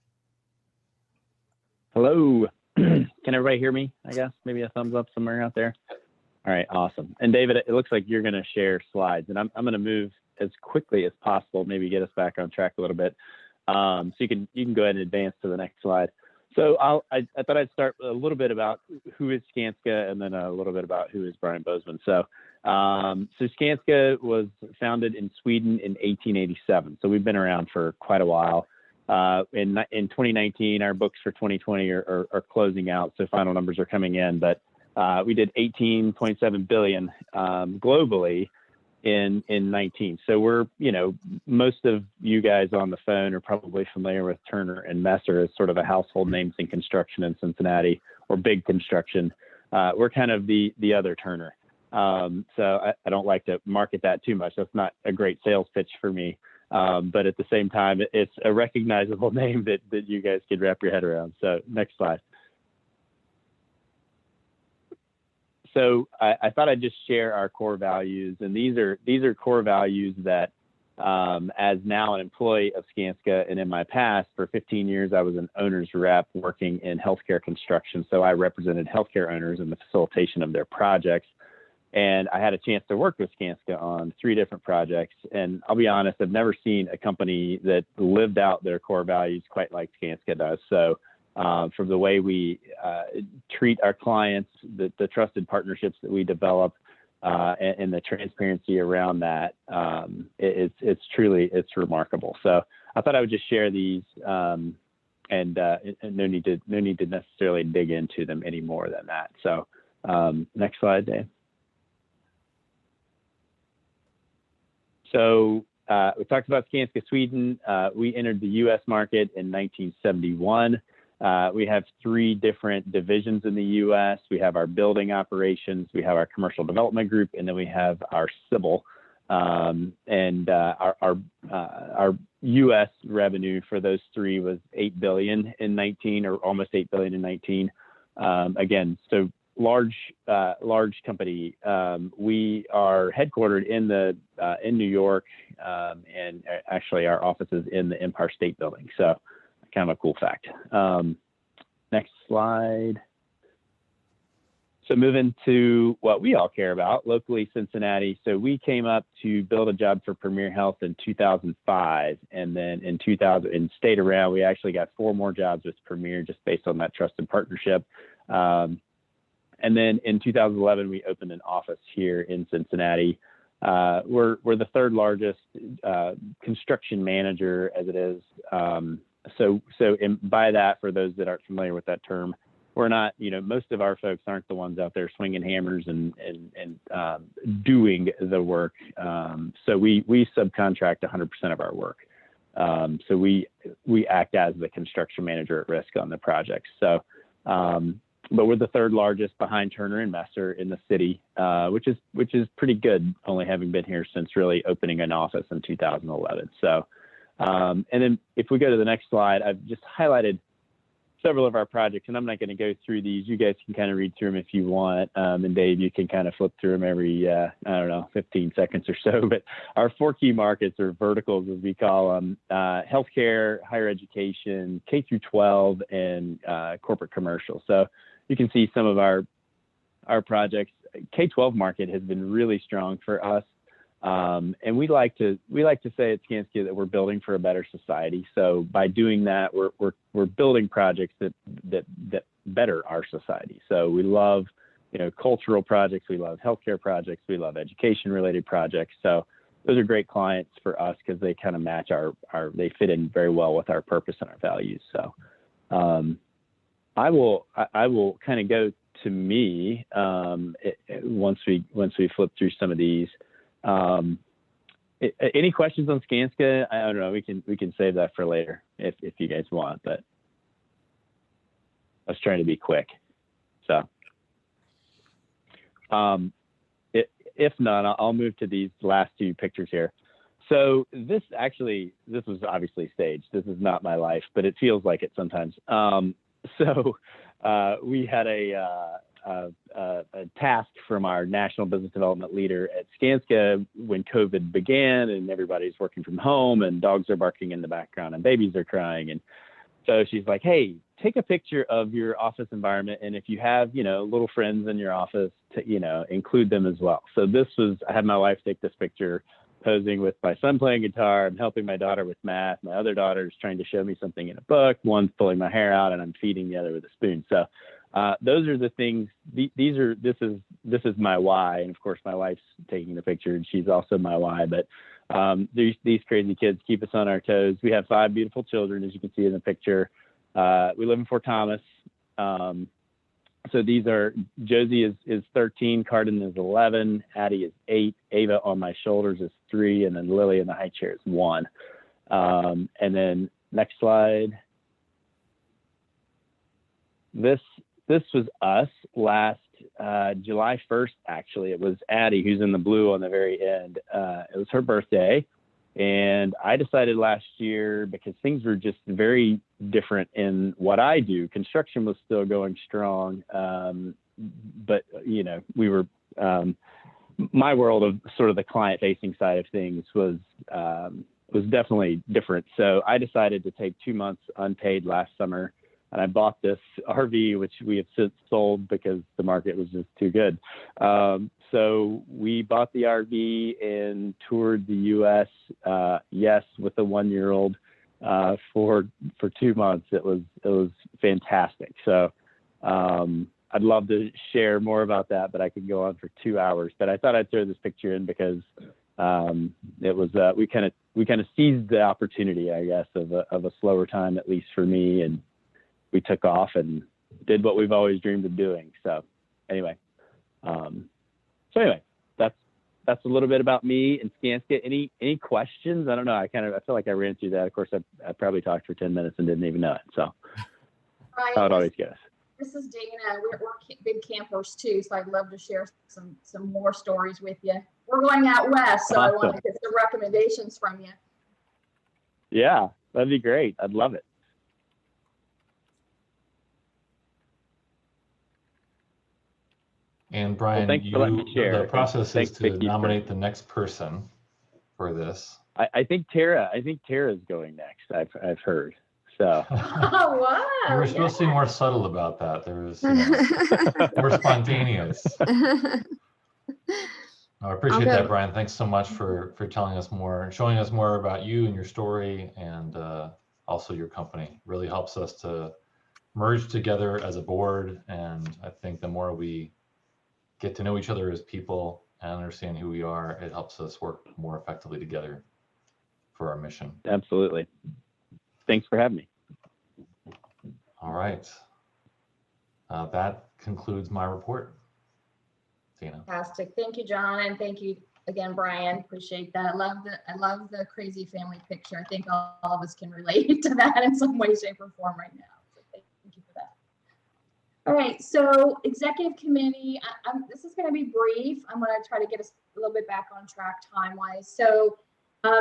D: Hello. Can everybody hear me? I guess maybe a thumbs up somewhere out there. All right, awesome. And David, it looks like you're going to share slides, and I'm going to move as quickly as possible, maybe get us back on track a little bit. So you can go ahead and advance to the next slide. So I thought I'd start a little bit about who is Skanska and then a little bit about who is Brian Bozeman. So Skanska was founded in Sweden in 1887. So we've been around for quite a while. In 2019, our books for 2020 are closing out, so final numbers are coming in. But we did 18.7 billion globally in 19. So we're, most of you guys on the phone are probably familiar with Turner and Messer as sort of a household names in construction in Cincinnati, or big construction. We're kind of the other Turner. So I don't like to market that too much. That's not a great sales pitch for me. But at the same time, it's a recognizable name that you guys could wrap your head around. So next slide. So I thought I'd just share our core values, and these are core values that, as now an employee of Skanska, and in my past for 15 years, I was an owner's rep working in healthcare construction. So I represented healthcare owners in the facilitation of their projects, and I had a chance to work with Skanska on 3 different projects. And I'll be honest, I've never seen a company that lived out their core values quite like Skanska does. So from the way we treat our clients, the trusted partnerships that we develop, and the transparency around that, it's remarkable. So I thought I would just share these, and no need to necessarily dig into them any more than that. So next slide, Dave. So we talked about Skanska Sweden. We entered the U.S. market in 1971. We have 3 different divisions in the U.S. We have our building operations, we have our commercial development group, and then we have our civil. And our U.S. revenue for those 3 was $8 billion in 19, or almost $8 billion in 19. Again, so large company. We are headquartered in New York, and actually our office is in the Empire State Building. So kind of a cool fact. Next slide. So moving to what we all care about, locally Cincinnati. So we came up to build a job for Premier Health in 2005. And then in 2000, and stayed around, we actually got 4 more jobs with Premier just based on that trusted partnership. And then in 2011, we opened an office here in Cincinnati. We're the 3rd largest construction manager as it is. So by that, for those that aren't familiar with that term, we're not, most of our folks aren't the ones out there swinging hammers and doing the work. So we subcontract 100% of our work. So we act as the construction manager at risk on the projects. So, but we're the 3rd largest behind Turner and Messer in the city, which is pretty good, only having been here since really opening an office in 2011. So, and then if we go to the next slide, I've just highlighted several of our projects, and I'm not going to go through these. You guys can kind of read through them if you want. And Dave, you can kind of flip through them every, I don't know, 15 seconds or so. But our 4 key markets, or verticals as we call them, healthcare, higher education, K through 12, and corporate commercial. So you can see some of our projects. K-12 market has been really strong for us. And we like to say at Skanska that we're building for a better society. So by doing that, we're building projects that better our society. So we love, cultural projects, we love healthcare projects, we love education related projects. So those are great clients for us because they kind of match they fit in very well with our purpose and our values. So I will kind of go to me once we flip through some of these. Any questions on Skanska? I don't know. We can save that for later if you guys want, but I was trying to be quick. So, if not, I'll move to these last 2 pictures here. So this was obviously staged. This is not my life, but it feels like it sometimes. We had a task from our national business development leader at Skanska when COVID began and everybody's working from home and dogs are barking in the background and babies are crying. And so she's like, hey, take a picture of your office environment. And if you have, little friends in your office, include them as well. So I had my wife take this picture posing with my son playing guitar. I'm helping my daughter with math. My other daughter is trying to show me something in a book. One's pulling my hair out and I'm feeding the other with a spoon. So those are the things. This is my why, and of course my wife's taking the picture, and she's also my why. But these crazy kids keep us on our toes. We have 5 beautiful children, as you can see in the picture. We live in Fort Thomas. So these are Josie is 13, Cardin is 11, Addie is 8, Ava on my shoulders is 3, and then Lily in the high chair is 1. And then next slide. This was us last July 1st, actually. It was Addie, who's in the blue on the very end. It was her birthday. And I decided last year, because things were just very different in what I do, construction was still going strong. But, we were, my world of sort of the client facing side of things was definitely different. So I decided to take 2 months unpaid last summer. And I bought this RV, which we have since sold because the market was just too good. So we bought the RV and toured the U.S. Yes, with a 1-year-old for 2 months. It was fantastic. So I'd love to share more about that, but I could go on for 2 hours. But I thought I'd throw this picture in because it was we kind of seized the opportunity, I guess, of a slower time, at least for me, and we took off and did what we've always dreamed of doing. So anyway, that's a little bit about me and Skanska. Any questions? I don't know. I feel like I ran through that. Of course, I probably talked for 10 minutes and didn't even know it. So how it always goes.
A: This is Dana. We're big campers too, so I'd love to share some more stories with you. We're going out west, so I want to get some recommendations from you.
D: Yeah, that'd be great. I'd love it.
M: And Brian, the process is to nominate the next person for this.
D: I think Tara's going next. I've heard. So.
A: Oh, wow.
M: You were supposed to be more subtle about that. There was more spontaneous. I appreciate that, Brian. Thanks so much for telling us more, showing us more about you and your story, and also your company. Really helps us to merge together as a board, and I think the more we get to know each other as people and understand who we are, it helps us work more effectively together for our mission.
D: Absolutely. Thanks for having me.
M: All right. That concludes my report. Tina.
A: Fantastic. Thank you, John, and thank you again, Brian. Appreciate that. I love the crazy family picture. I think all of us can relate to that in some way, shape, or form right now. So thank you for that. All right, so executive committee, this is going to be brief. I'm going to try to get us a little bit back on track time-wise. So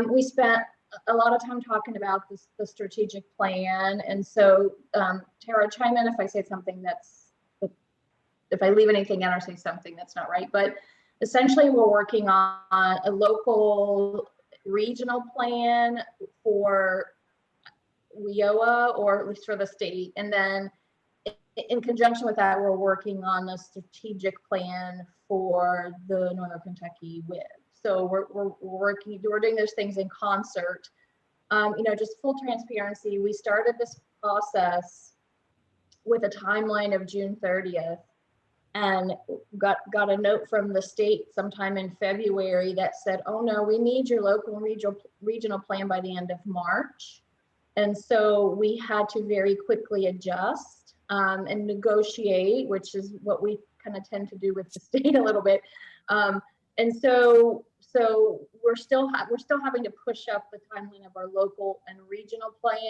A: we spent a lot of time talking about the strategic plan. And so Tara, chime in if I say something if I leave anything out or say something that's not right. But essentially, we're working on a local regional plan for WIOA, or at least for the state. And then in conjunction with that, we're working on a strategic plan for the Northern Kentucky WIB. So we're doing those things in concert. Just full transparency, we started this process with a timeline of June 30th, and got a note from the state sometime in February that said, oh no, we need your local and regional plan by the end of March. And so we had to very quickly adjust and negotiate, which is what we kind of tend to do with the state a little bit. And so we're still having to push up the timeline of our local and regional plan,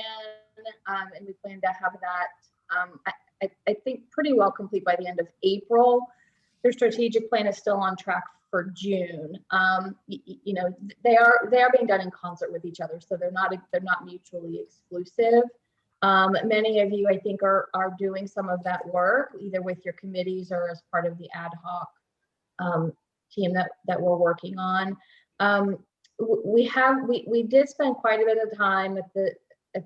A: and we plan to have that I think pretty well complete by the end of April. Their strategic plan is still on track for June. They are being done in concert with each other, so they're not mutually exclusive. Many of you, I think, are doing some of that work either with your committees or as part of the ad hoc team that we're working on. We did spend quite a bit of time at the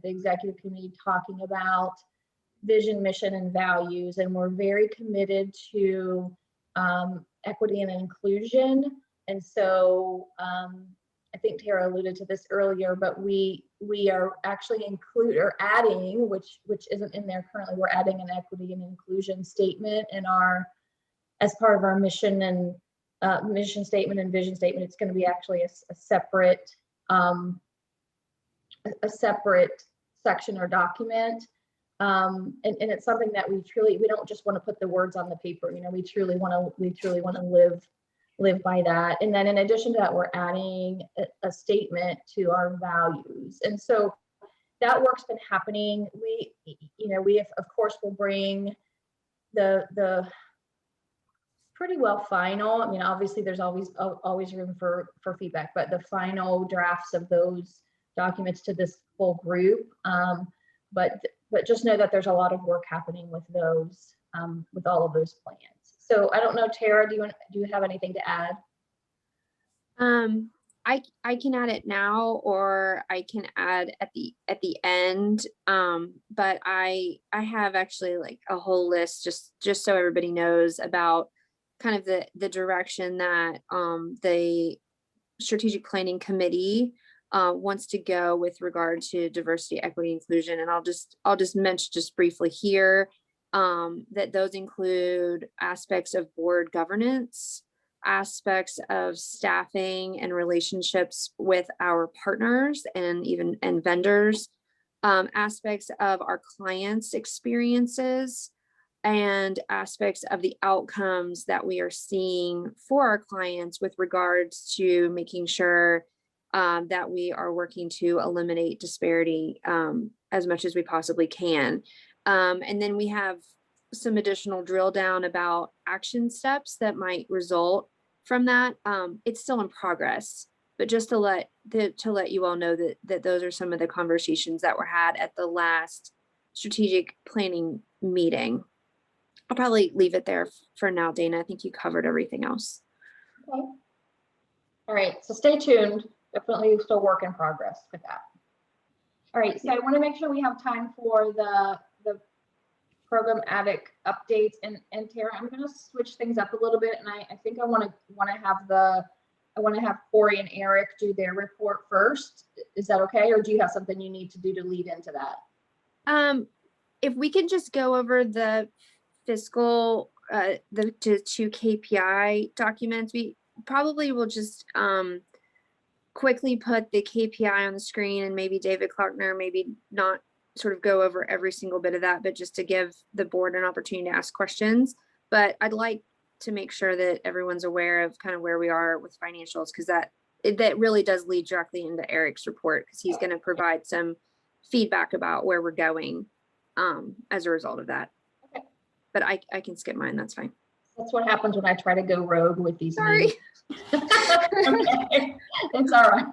A: executive committee talking about vision, mission, and values, and we're very committed to equity and inclusion. And so I think Tara alluded to this earlier, but we are actually adding, which isn't in there currently, we're adding an equity and inclusion statement as part of our mission and mission statement and vision statement. It's going to be actually a separate section or document. And it's something that we don't just want to put the words on the paper. We truly want to live by that. And then in addition to that, we're adding a statement to our values. And so that work's been happening. We of course will bring the pretty well final. I mean, obviously there's always room for feedback, but the final drafts of those documents to this full group. But just know that there's a lot of work happening with those, with all of those plans. So I don't know, Tara, do you have anything to add?
B: I can add it now, or I can add at the end. But I have actually like a whole list just so everybody knows about kind of the direction that the strategic planning committee wants to go with regard to diversity, equity, inclusion. And I'll just mention just briefly here that those include aspects of board governance, aspects of staffing and relationships with our partners and vendors, aspects of our clients' experiences, and aspects of the outcomes that we are seeing for our clients with regards to making sure that we are working to eliminate disparity as much as we possibly can. And then we have some additional drill down about action steps that might result from that. It's still in progress, but just to let you all know that those are some of the conversations that were had at the last strategic planning meeting. I'll probably leave it there for now, Dana. I think you covered everything else.
A: Okay. All right, so stay tuned. Definitely still work in progress with that. All right, so I want to make sure we have time for the program addict updates. And Tara, I'm going to switch things up a little bit, and I think I want to have Corey and Eric do their report first. Is that okay, or do you have something you need to do to lead into that?
B: If we can just go over the fiscal the two KPI documents, we probably will just quickly put the KPI on the screen, and maybe David Klockner maybe not sort of go over every single bit of that, but just to give the board an opportunity to ask questions. But I'd like to make sure that everyone's aware of kind of where we are with financials, because that really does lead directly into Eric's report, because he's going to provide some feedback about where we're going as a result of that.
A: Okay.
B: But I can skip mine. That's fine.
A: That's what happens when I try to go rogue with these.
B: Sorry.
A: Okay. It's all right.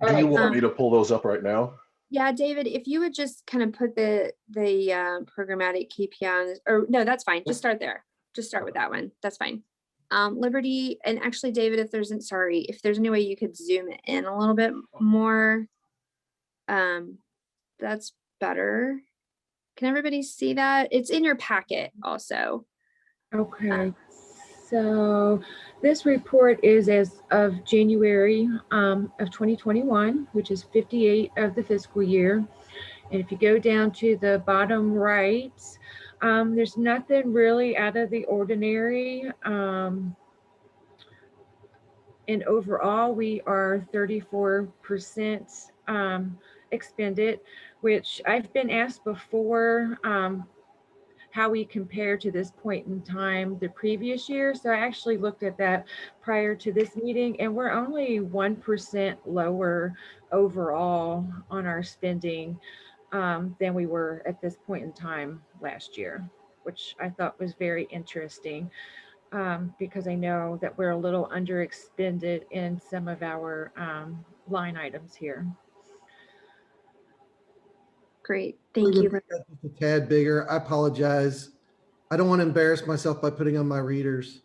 A: All
C: Do you
A: right,
C: want me to pull those up right now?
B: Yeah, David, if you would just kind of put the programmatic KPI on this, or no, that's fine. Just start there. Just start with that one. That's fine. Liberty, and actually, David, if there's any way you could zoom it in a little bit more, that's better. Can everybody see that? It's in your packet also.
F: Okay, so this report is as of January of 2021, which is 58 of the fiscal year. And if you go down to the bottom right, there's nothing really out of the ordinary. And overall, we are 34% expended, which I've been asked before how we compare to this point in time the previous year. So I actually looked at that prior to this meeting, and we're only 1% lower overall on our spending than we were at this point in time last year, which I thought was very interesting. Because I know that we're a little underexpended in some of our line items here.
B: Great, thank you.
O: Just a tad bigger. I apologize. I don't want to embarrass myself by putting on my readers.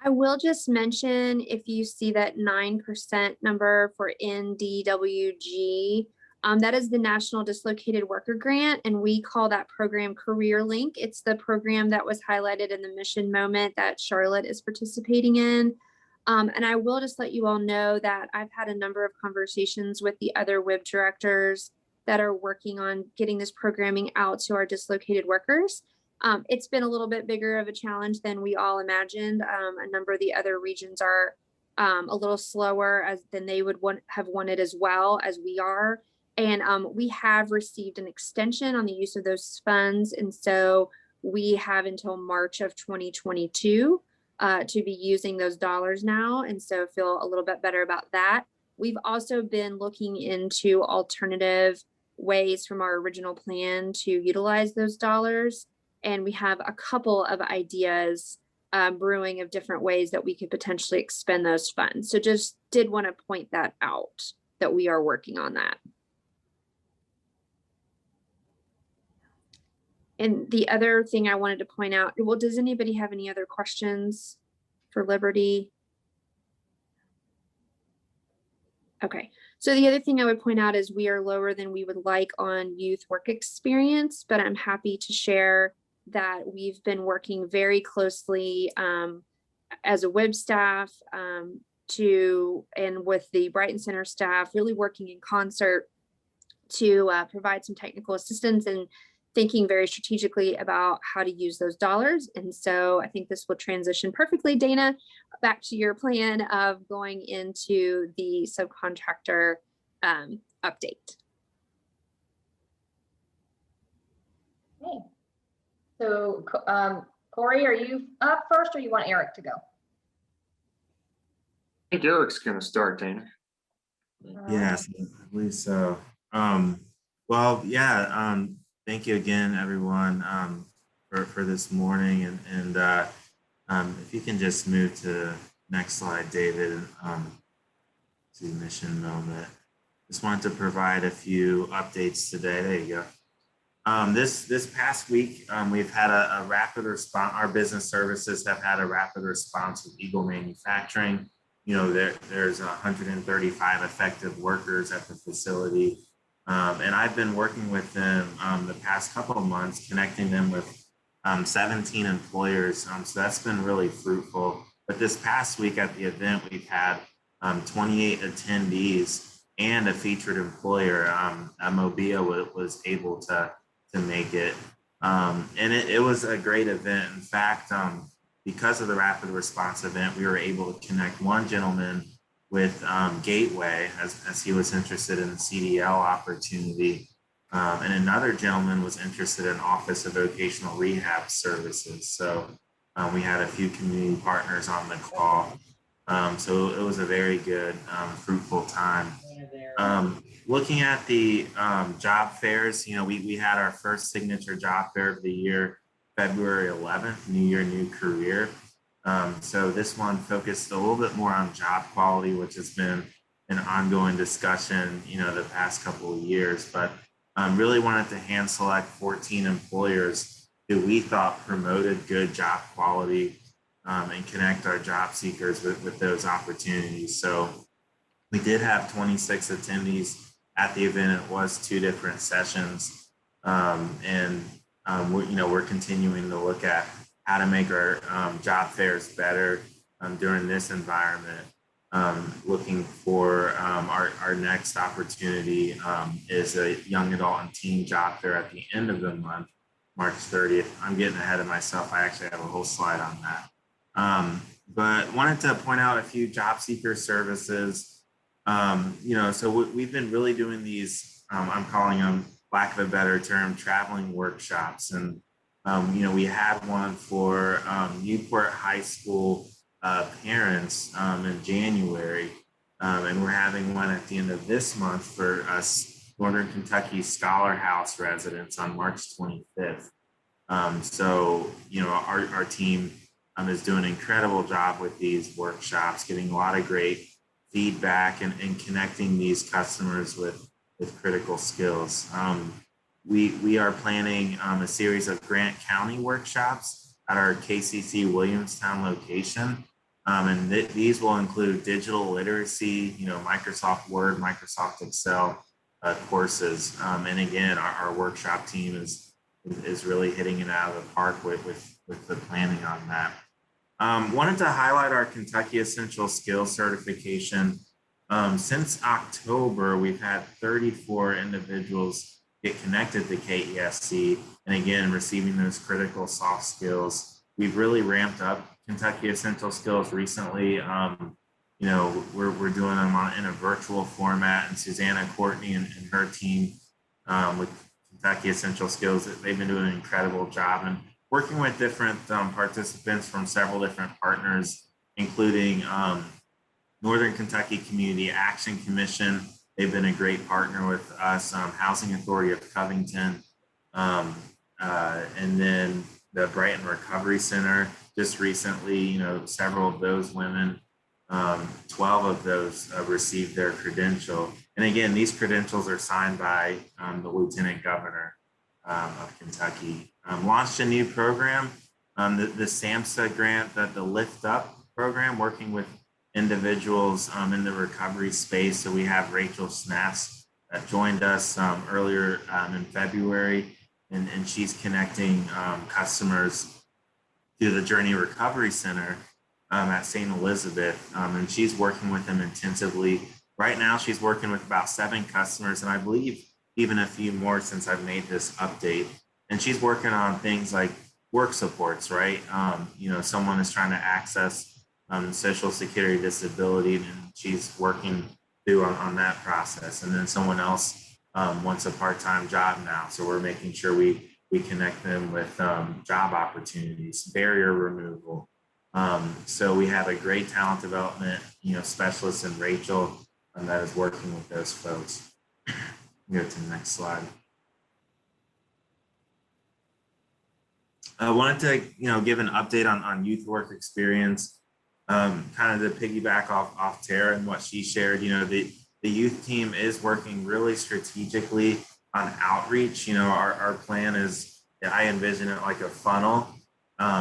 B: I will just mention, if you see that 9% number for NDWG, that is the National Dislocated Worker Grant, and we call that program Career Link. It's the program that was highlighted in the mission moment that Charlotte is participating in. And I will just let you all know that I've had a number of conversations with the other WIB directors that are working on getting this programming out to our dislocated workers. It's been a little bit bigger of a challenge than we all imagined. A number of the other regions are a little slower than they would have wanted as well as we are. And we have received an extension on the use of those funds. And so we have until March of 2022 to be using those dollars now. And so feel a little bit better about that. We've also been looking into alternative ways from our original plan to utilize those dollars. And we have a couple of ideas brewing of different ways that we could potentially expend those funds. So just did want to point that out, that we are working on that. And the other thing I wanted to point out, well, does anybody have any other questions for Liberty? Okay, so the other thing I would point out is we are lower than we would like on youth work experience, but I'm happy to share that we've been working very closely as a WIB staff and with the Brighton Center staff, really working in concert to provide some technical assistance and thinking very strategically about how to use those dollars. And so I think this will transition perfectly, Dana, back to your plan of going into the subcontractor update.
A: Okay. So Corey, are you up first or you want Eric to go?
V: I think Eric's gonna start, Dana.
E: Yes, I believe so. Well, yeah, thank you again, everyone, for this morning. And if you can just move to the next slide, David, to mission moment. Just wanted to provide a few updates today. There you go. This past week, we've had a rapid response. Our business services have had a rapid response with Eagle Manufacturing. You know, there's 135 effective workers at the facility. And I've been working with them the past couple of months, connecting them with 17 employers. So that's been really fruitful. But this past week at the event, we've had 28 attendees and a featured employer. Mobile was able to make it. And it was a great event. In fact, because of the rapid response event, we were able to connect one gentleman with Gateway as he was interested in the CDL opportunity. And another gentleman was interested in Office of Vocational Rehab Services. So we had a few community partners on the call. So it was a very good, fruitful time. Looking at the job fairs, you know, we had our first signature job fair of the year, February 11th, New Year, New Career. So this one focused a little bit more on job quality, which has been an ongoing discussion, the past couple of years, but really wanted to hand select 14 employers who we thought promoted good job quality and connect our job seekers with those opportunities. So we did have 26 attendees at the event. It was 2 different sessions. We're continuing to look at how to make our job fairs better during this environment. Looking for our next opportunity is a young adult and teen job fair at the end of the month, March 30th. I'm getting ahead of myself. I actually have a whole slide on that. But wanted to point out a few job seeker services. So we've been really doing these, I'm calling them, lack of a better term, traveling workshops. And, we had one for Newport High School parents in January. And we're having one at the end of this month for us Northern Kentucky Scholar House residents on March 25th. Our team is doing an incredible job with these workshops, getting a lot of great feedback and connecting these customers with critical skills. We are planning a series of Grant County workshops at our KCC Williamstown location. These will include digital literacy, Microsoft Word, Microsoft Excel courses. And again, our workshop team is really hitting it out of the park with the planning on that. Wanted to highlight our Kentucky Essential Skills certification. Since October, we've had 34 individuals get connected to KESC, and again, receiving those critical soft skills. We've really ramped up Kentucky Essential Skills recently. We're doing them in a virtual format, and Susanna Courtney and her team with Kentucky Essential Skills, they've been doing an incredible job and working with different participants from several different partners, including Northern Kentucky Community Action Commission. They've been a great partner with us, Housing Authority of Covington, and then the Brighton Recovery Center. Just recently, several of those women, 12 of those received their credential. And again, these credentials are signed by the Lieutenant Governor of Kentucky. Launched a new program, the SAMHSA grant, the Lift Up program, working with individuals in the recovery space. So we have Rachel Snass that joined us earlier in February, and she's connecting customers to the Journey Recovery Center at St. Elizabeth, and she's working with them intensively. Right now, she's working with about 7 customers, and I believe even a few more since I've made this update. And she's working on things like work supports, right? Someone is trying to access Social Security disability, and she's working through on that process. And then someone else wants a part-time job now. So we're making sure we connect them with job opportunities, barrier removal. So we have a great talent development, specialist in Rachel that is working with those folks. Go to the next slide. I wanted to, give an update on youth work experience, kind of to piggyback off Tara and what she shared. The youth team is working really strategically on outreach. Our plan is, I envision it like a funnel.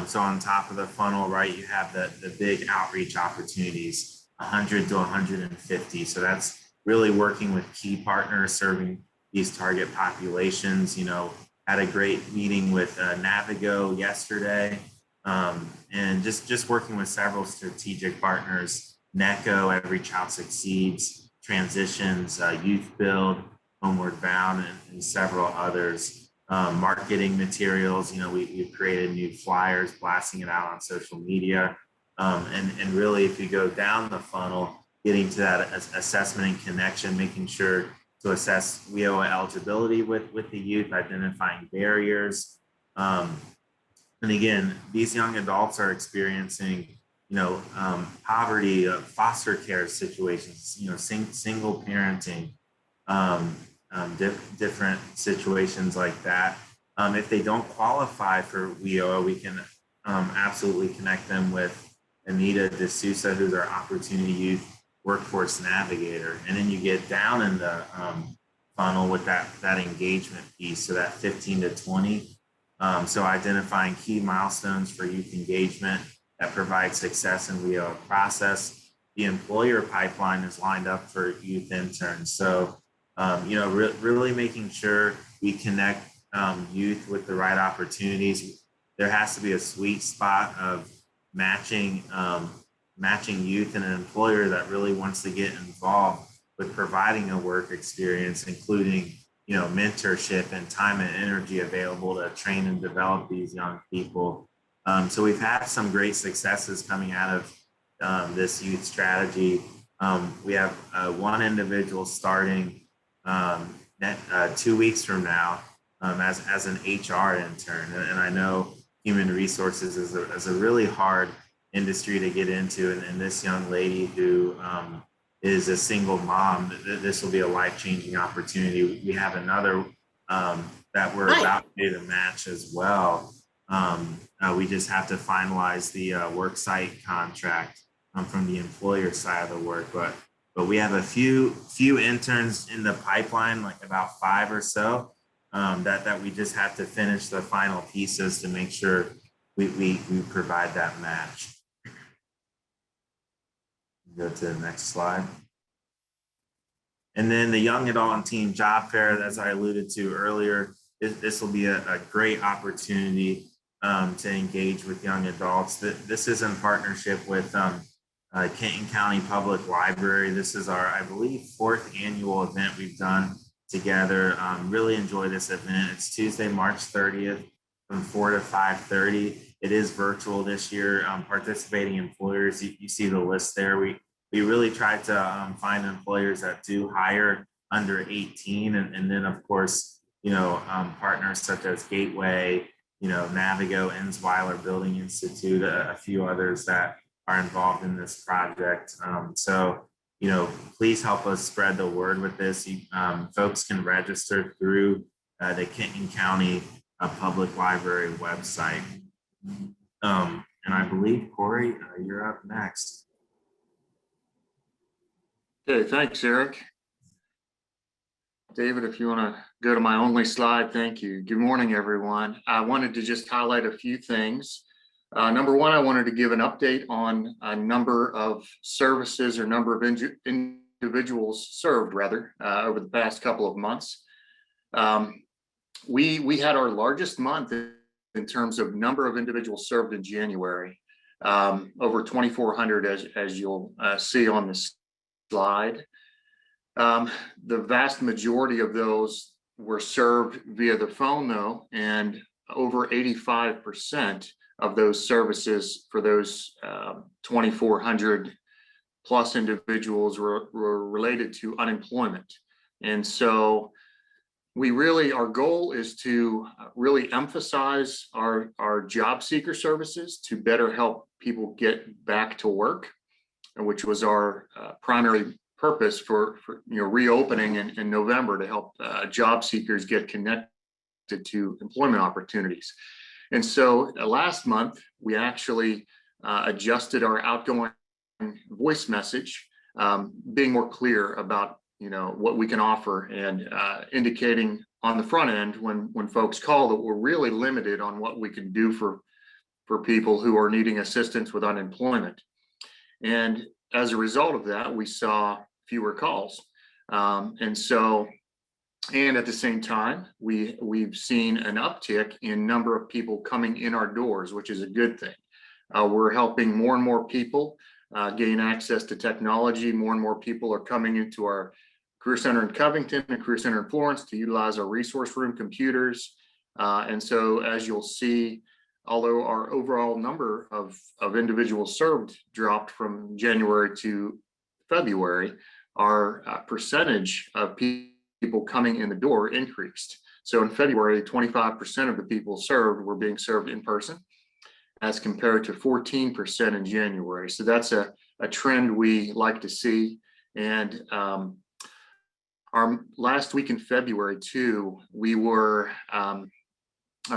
E: So on top of the funnel, right, you have the big outreach opportunities, 100 to 150. So that's really working with key partners serving these target populations. Had a great meeting with Navigo yesterday, and just working with several strategic partners, NECO, Every Child Succeeds, Transitions, Youth Build, Homeward Bound, and several others. Marketing materials, we've created new flyers, blasting it out on social media. And really, if you go down the funnel, getting to that assessment and connection, making sure to assess WIOA eligibility with the youth, identifying barriers. And again, these young adults are experiencing, poverty, foster care situations, single parenting, different situations like that. If they don't qualify for WIOA, we can absolutely connect them with Anita D'Souza, who's our Opportunity Youth Workforce Navigator. And then you get down in the funnel with that engagement piece, so that 15 to 20. So identifying key milestones for youth engagement that provide success in VO process. The employer pipeline is lined up for youth interns. So, really making sure we connect youth with the right opportunities. There has to be a sweet spot of matching youth and an employer that really wants to get involved with providing a work experience, including mentorship and time and energy available to train and develop these young people. So we've had some great successes coming out of this youth strategy. We have one individual starting 2 weeks from now as an HR intern, and I know human resources is a really hard industry to get into, and this young lady who is a single mom, this will be a life-changing opportunity. We have another that we're about to do the match as well. We just have to finalize the work site contract from the employer side of the work, but we have a few interns in the pipeline, like about 5 or so, that we just have to finish the final pieces to make sure we provide that match. Go to the next slide. And then the Young Adult and Teen Job Fair, as I alluded to earlier, this will be a great opportunity to engage with young adults. This is in partnership with Kenton County Public Library. This is our, I believe, 4th annual event we've done together. Really enjoy this event. It's Tuesday, March 30th from 4 to 5:30. It is virtual this year. Participating employers, you see the list there. We really try to find employers that do hire under 18, and then of course, partners such as Gateway, Navigo, Ensweiler Building Institute, a few others that are involved in this project. So, please help us spread the word with this. Folks can register through the Kenton County Public Library website. And I believe, Corey, you're up next.
V: Okay, thanks, Eric. David, if you want to go to my only slide, thank you. Good morning, everyone. I wanted to just highlight a few things. Number one, I wanted to give an update on a number of services or number of individuals served, rather, over the past couple of months. We had our largest month in terms of number of individuals served in January, over 2,400, as you'll see on this slide. The vast majority of those were served via the phone, though, and over 85% of those services for those 2,400 plus individuals were related to unemployment. And so our goal is to really emphasize our job seeker services to better help people get back to work, which was our primary purpose for reopening in November, to help job seekers get connected to employment opportunities. And so last month, we actually adjusted our outgoing voice message, being more clear about what we can offer, and indicating on the front end when folks call that we're really limited on what we can do for people who are needing assistance with unemployment. And as a result of that, we saw fewer calls. And at the same time, we've seen an uptick in number of people coming in our doors, which is a good thing. We're helping more and more people gain access to technology. More and more people are coming into our Career Center in Covington and Career Center in Florence to utilize our resource room computers. And so, as you'll see, although our overall number of individuals served dropped from January to February, our percentage of people coming in the door increased. So in February, 25% of the people served were being served in person, as compared to 14% in January. So that's a trend we like to see. And our last week in February too, we were, I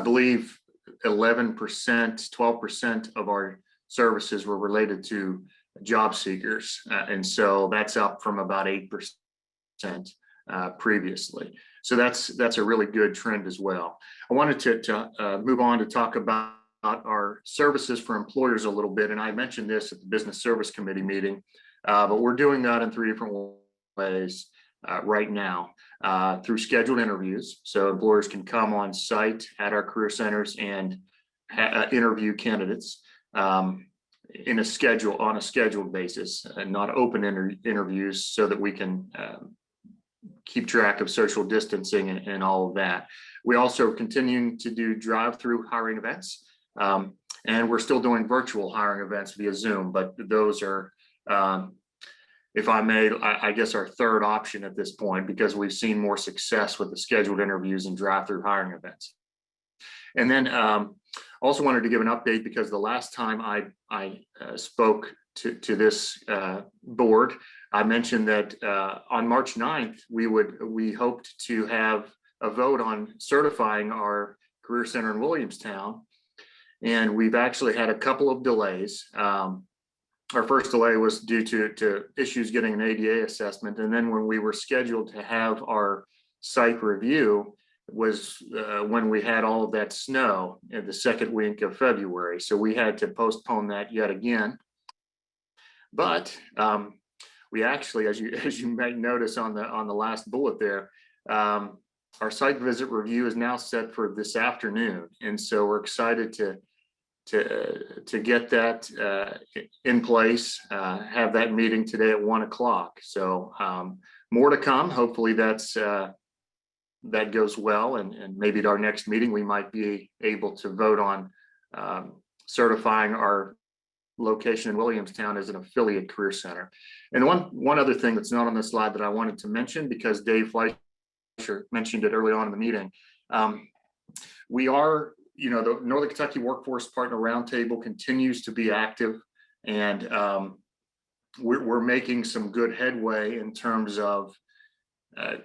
V: believe, 11%, 12% of our services were related to job seekers. And so that's up from about 8% previously. So that's a really good trend as well. I wanted to move on to talk about our services for employers a little bit. And I mentioned this at the Business Service Committee meeting, but we're doing that in 3 different ways right now through scheduled interviews. So employers can come on site at our career centers and interview candidates on a scheduled basis, and not open interviews, so that we can keep track of social distancing and all of that. We also continuing to do drive-through hiring events, and we're still doing virtual hiring events via Zoom, but those are, if I may, I guess our third option at this point, because we've seen more success with the scheduled interviews and drive-through hiring events. And then also wanted to give an update, because the last time I spoke to this board, I mentioned that on March 9th, we hoped to have a vote on certifying our career center in Williamstown. And we've actually had a couple of delays. Our first delay was due to issues getting an ADA assessment. And then when we were scheduled to have our site review was when we had all of that snow in the second week of February. So we had to postpone that yet again. But we actually, as you might notice on the last bullet there, our site visit review is now set for this afternoon. And so we're excited to get that in place, have that meeting today at 1 o'clock. So more to come. Hopefully that goes well, and maybe at our next meeting we might be able to vote on certifying our location in Williamstown as an affiliate career center. And one other thing that's not on this slide that I wanted to mention, because Dave Fleischer mentioned it early on in the meeting, we are, the Northern Kentucky Workforce Partner Roundtable continues to be active, and we're making some good headway in terms of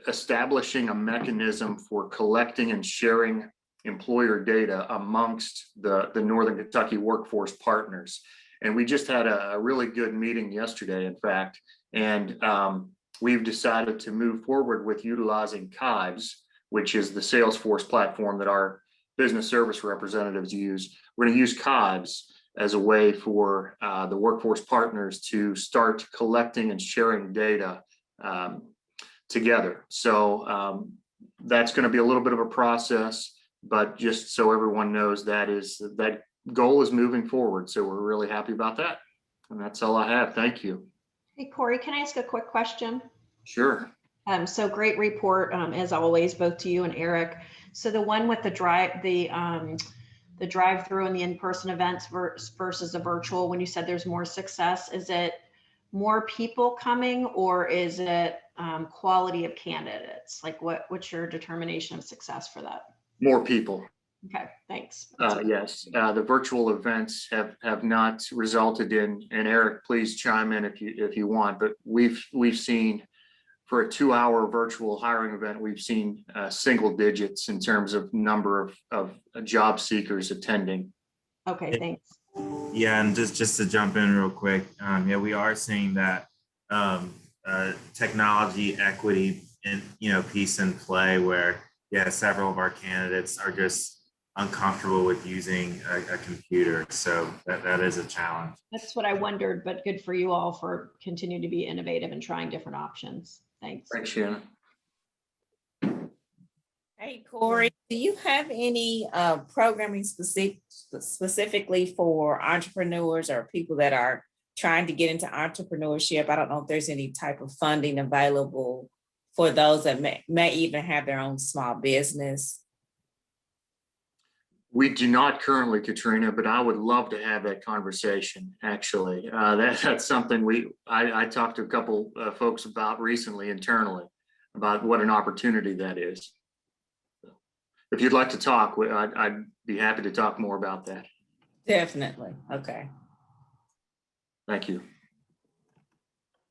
V: establishing a mechanism for collecting and sharing employer data amongst the Northern Kentucky workforce partners. And we just had a really good meeting yesterday, in fact, and we've decided to move forward with utilizing NKWIB, which is the Salesforce platform that our business service representatives use. We're going to use NKWIB as a way for the workforce partners to start collecting and sharing data together. So that's going to be a little bit of a process, but just so everyone knows, that goal is moving forward. So we're really happy about that. And that's all I have. Thank you.
P: Hey, Corey, can I ask a quick question?
V: Sure.
P: So great report, as always, both to you and Eric. So the one with the drive-through and the in-person events versus the virtual, when you said there's more success, is it more people coming, or is it quality of candidates? Like what's your determination of success for that?
V: More people.
P: Okay, thanks.
V: Yes, the virtual events have not resulted in, and Eric, please chime in if you want, but we've seen, for a 2-hour virtual hiring event, we've seen single digits in terms of number of job seekers attending.
P: Okay, thanks.
E: Yeah, and just to jump in real quick, yeah, we are seeing that technology equity and piece in play, where several of our candidates are just uncomfortable with using a computer, so that is a challenge.
P: That's what I wondered, but good for you all for continuing to be innovative and trying different options. Thanks.
V: Thanks, Shannon.
R: Hey, Corey, do you have any programming specifically for entrepreneurs or people that are trying to get into entrepreneurship? I don't know if there's any type of funding available for those that may even have their own small business.
V: We do not currently, Katrina, but I would love to have that conversation, actually. That's something I talked to a couple folks about recently internally, about what an opportunity that is. If you'd like to talk, I'd be happy to talk more about that.
R: Definitely. Okay.
V: Thank you.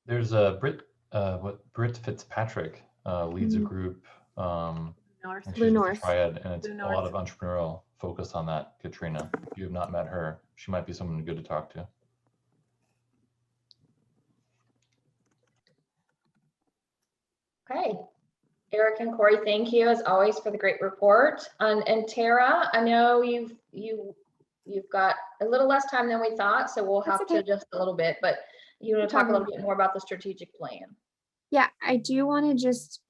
M: There's a Britt Fitzpatrick leads a group.
G: North.
M: And
G: Blue
M: she's with
G: North.
M: the Triad, and it's
G: Blue
M: a lot of entrepreneurial focus on that, Katrina. If you have not met her, she might be someone good to talk to.
A: Okay. Eric and Corey, thank you as always for the great report. And Tara, I know you've got a little less time than we thought, so we'll have to adjust a little bit, but you want to talk a little bit more about the strategic plan.
B: Yeah, I do want to just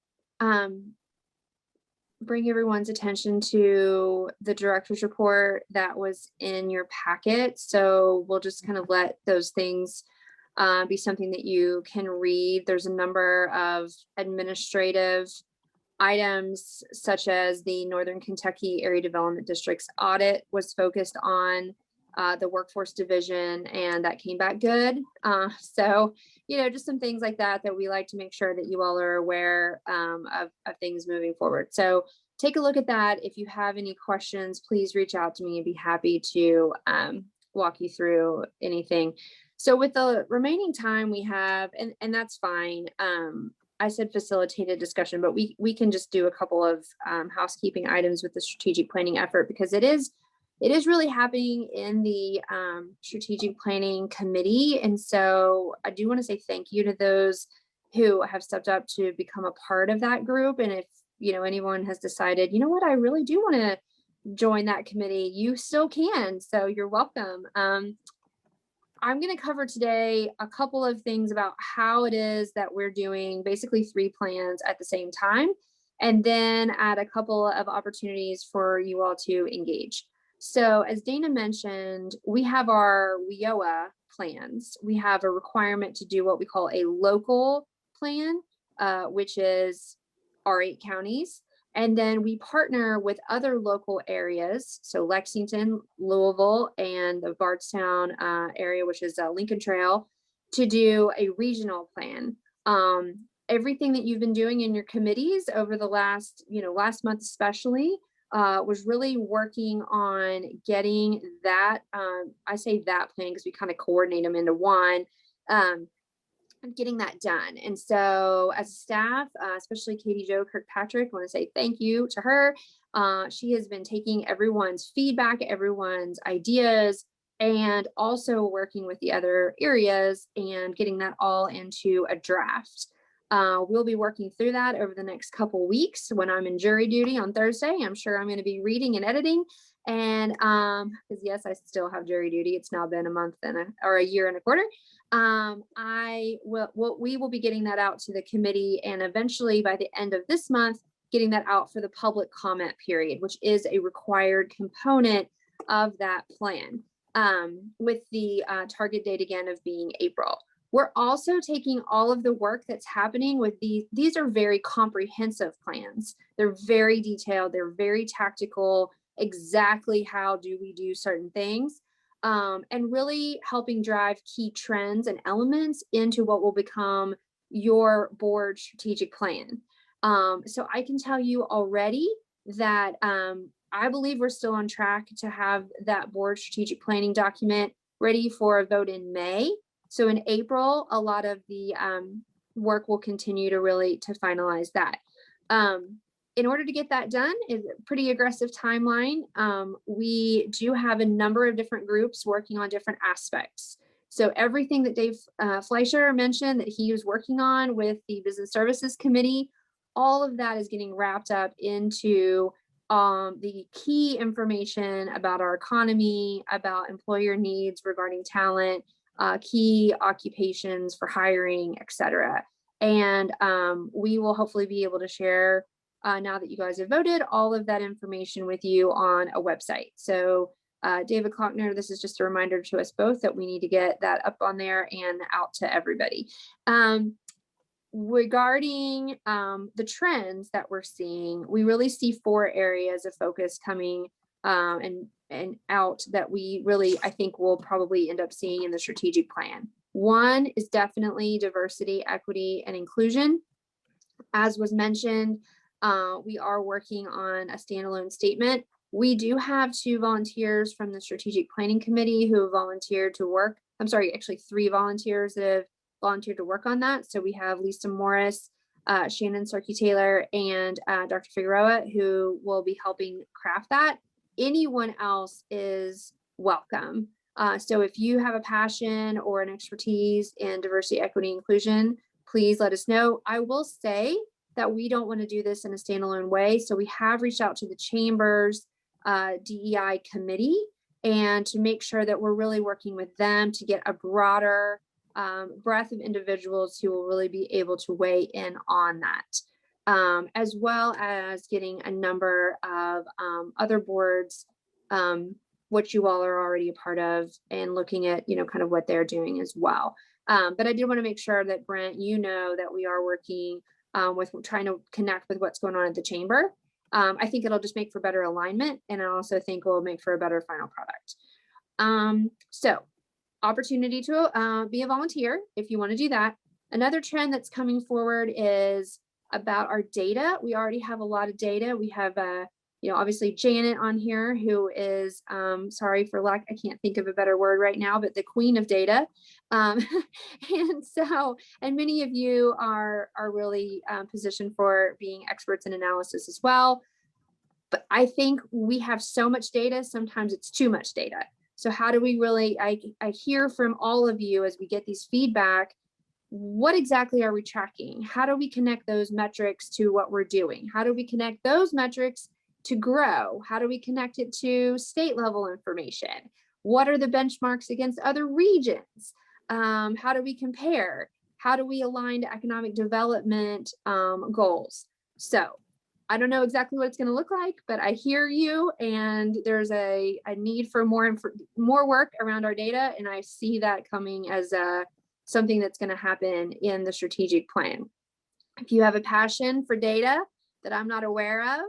B: bring everyone's attention to the director's report that was in your packet. So we'll just kind of let those things be something that you can read. There's a number of administrative items, such as the Northern Kentucky Area Development District's audit was focused on the workforce division, and that came back good. So, you know, just some things like that that we like to make sure that you all are aware of things moving forward. So take a look at that. If you have any questions, please reach out to me. I'd be happy to walk you through anything. So with the remaining time we have, and that's fine. I said facilitated discussion, but we can just do a couple of housekeeping items with the strategic planning effort, because it is really happening in the strategic planning committee. And so I do want to say thank you to those who have stepped up to become a part of that group. And if, you know, anyone has decided, you know what, I really do want to join that committee, you still can. So you're welcome. I'm going to cover today a couple of things about how it is that we're doing basically 3 plans at the same time, and then add a couple of opportunities for you all to engage. So as Dana mentioned, we have our WIOA plans. We have a requirement to do what we call a local plan, which is our 8 counties. And then we partner with other local areas. So Lexington, Louisville, and the Bardstown area, which is Lincoln Trail, to do a regional plan. Everything that you've been doing in your committees over the last month especially, was really working on getting that, I say that plan because we kind of coordinate them into one, getting that done. And so as a staff, especially Katie Jo Kirkpatrick, I want to say thank you to her. She has been taking everyone's feedback, everyone's ideas, and also working with the other areas and getting that all into a draft. We'll be working through that over the next couple weeks when I'm in jury duty on Thursday. I'm sure I'm going to be reading and editing. And because yes, I still have jury duty. It's now been a month or a year and a quarter. We will be getting that out to the committee, and eventually by the end of this month, getting that out for the public comment period, which is a required component of that plan, with the target date again of being April. We're also taking all of the work that's happening with these are very comprehensive plans. They're very detailed, they're very tactical, exactly how do we do certain things. And really helping drive key trends and elements into what will become your board strategic plan. So I can tell you already that I believe we're still on track to have that board strategic planning document ready for a vote in May. So in April, a lot of the work will continue to finalize that. In order to get that done is a pretty aggressive timeline. We do have a number of different groups working on different aspects. So everything that Dave Fleischer mentioned that he was working on with the Business Services Committee, all of that is getting wrapped up into the key information about our economy, about employer needs regarding talent, key occupations for hiring, etc. And we will hopefully be able to share, now that you guys have voted, all of that information with you on a website. So David Klockner, this is just a reminder to us both that we need to get that up on there and out to everybody. Regarding the trends that we're seeing, we really see 4 areas of focus coming and out that we really, I think, will probably end up seeing in the strategic plan. One is definitely diversity, equity, and inclusion. As was mentioned, we are working on a standalone statement. We do have 2 volunteers from the Strategic Planning Committee who have volunteered to work. I'm sorry, actually 3 volunteers that have volunteered to work on that. So we have Lisa Morris, Shannon Sarkey Taylor, and Dr. Figueroa, who will be helping craft that. anyone else is welcome. So if you have a passion or an expertise in diversity, equity, inclusion, please let us know. I will say that we don't want to do this in a standalone way. So we have reached out to the Chamber's DEI committee, and to make sure that we're really working with them to get a broader breadth of individuals who will really be able to weigh in on that, as well as getting a number of other boards, which you all are already a part of, and looking at, kind of what they're doing as well. But I did want to make sure that, Brent, that we are working with trying to connect with what's going on at the Chamber. I think it'll just make for better alignment, and I also think it will make for a better final product. So opportunity to be a volunteer if you want to do that. Another trend that's coming forward is about our data. We already have a lot of data. We have obviously Janet on here, who is, sorry for lack, I can't think of a better word right now, but the queen of data. And many of you are really positioned for being experts in analysis as well. But I think we have so much data, sometimes it's too much data. So how do we really, I hear from all of you as we get these feedback, what exactly are we tracking? How do we connect those metrics to what we're doing? How do we connect those metrics to grow? How do we connect it to state level information? What are the benchmarks against other regions? How do we compare? How do we align to economic development goals? So I don't know exactly what it's going to look like, but I hear you, and there's a need for more work around our data, and I see that coming as something that's going to happen in the strategic plan. If you have a passion for data that I'm not aware of,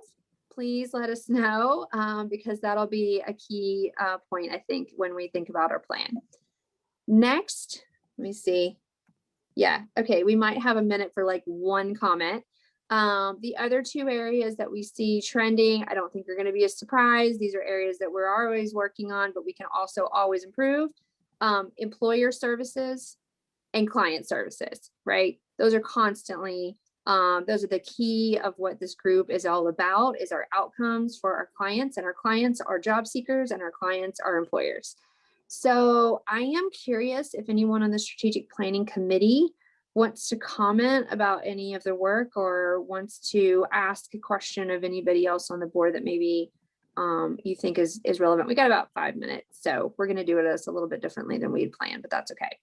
B: please let us know, because that'll be a key point, I think, when we think about our plan. Next, let me see. Yeah, okay, we might have a minute for like one comment. The other two areas that we see trending, I don't think are going to be a surprise. These are areas that we're always working on, but we can also always improve. Employer services and client services, right? Those are constantly, those are the key of what this group is all about, is our outcomes for our clients, and our clients are job seekers, and our clients are employers. So I am curious if anyone on the strategic planning committee wants to comment about any of the work, or wants to ask a question of anybody else on the board that maybe you think is relevant. We got about 5 minutes, so we're going to do it a little bit differently than we had planned, but that's okay.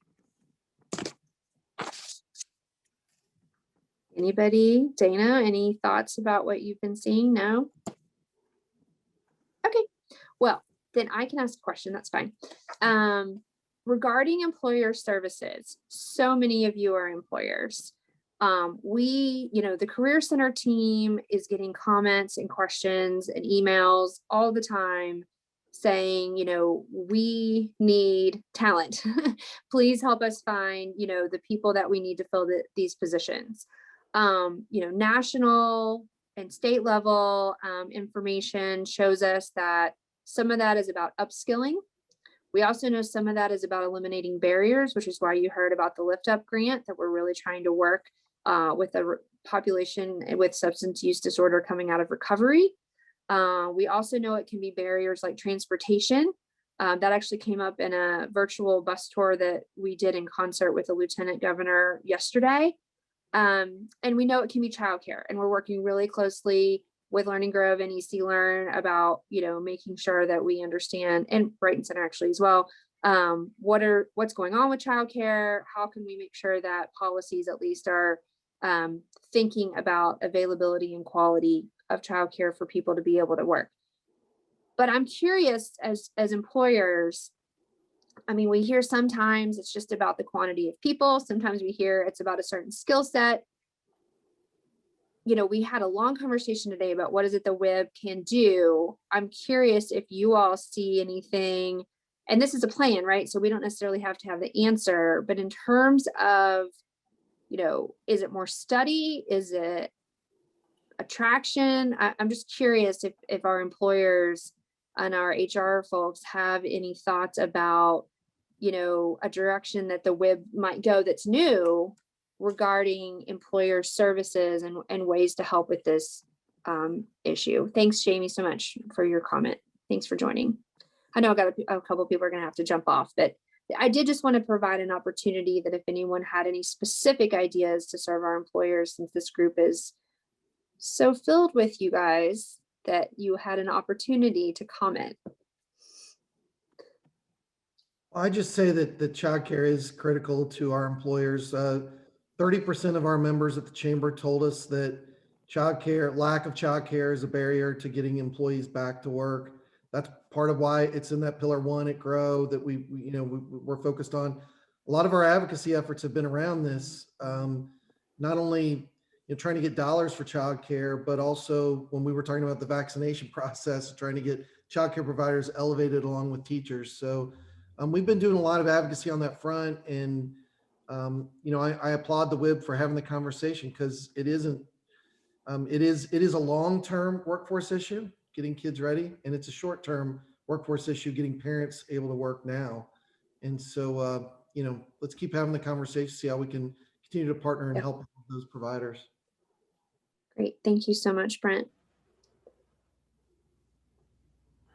B: Anybody? Dana, any thoughts about what you've been seeing? No? Okay, well, then I can ask a question, that's fine. Regarding employer services, so many of you are employers. The Career Center team is getting comments and questions and emails all the time saying, we need talent. Please help us find, the people that we need to fill these positions. National and state level information shows us that some of that is about upskilling. We also know some of that is about eliminating barriers, which is why you heard about the Lift Up grant that we're really trying to work with the population with substance use disorder coming out of recovery. We also know it can be barriers like transportation. That actually came up in a virtual bus tour that we did in concert with the Lieutenant Governor yesterday. And we know it can be childcare, and we're working really closely with Learning Grove and EC Learn about, making sure that we understand, and Brighton Center actually as well, what's going on with childcare. How can we make sure that policies at least are thinking about availability and quality of childcare for people to be able to work. But I'm curious, as employers, we hear sometimes it's just about the quantity of people. Sometimes we hear it's about a certain skill set. We had a long conversation today about what is it the WIB can do. I'm curious if you all see anything, and this is a plan, right? So we don't necessarily have to have the answer, but in terms of, is it more study? Is it attraction? I'm just curious if our employers and our HR folks have any thoughts about, a direction that the WIB might go that's new regarding employer services and ways to help with this issue. Thanks, Jamie, so much for your comment. Thanks for joining. I know I got a couple people are going to have to jump off, but I did just want to provide an opportunity that if anyone had any specific ideas to serve our employers, since this group is so filled with you guys, that you had an opportunity to comment.
O: I just say that the childcare is critical to our employers. 30% of our members at the chamber told us that lack of childcare is a barrier to getting employees back to work. That's part of why it's in that pillar 1 at Grow that we're focused on. A lot of our advocacy efforts have been around this, not only trying to get dollars for childcare, but also when we were talking about the vaccination process, trying to get childcare providers elevated along with teachers. So we've been doing a lot of advocacy on that front, and I applaud the WIB for having the conversation, because it is a long-term workforce issue, getting kids ready, and it's a short-term workforce issue, getting parents able to work now. And so let's keep having the conversation, see how we can continue to partner and help those providers.
B: Great, thank you so much, Brent.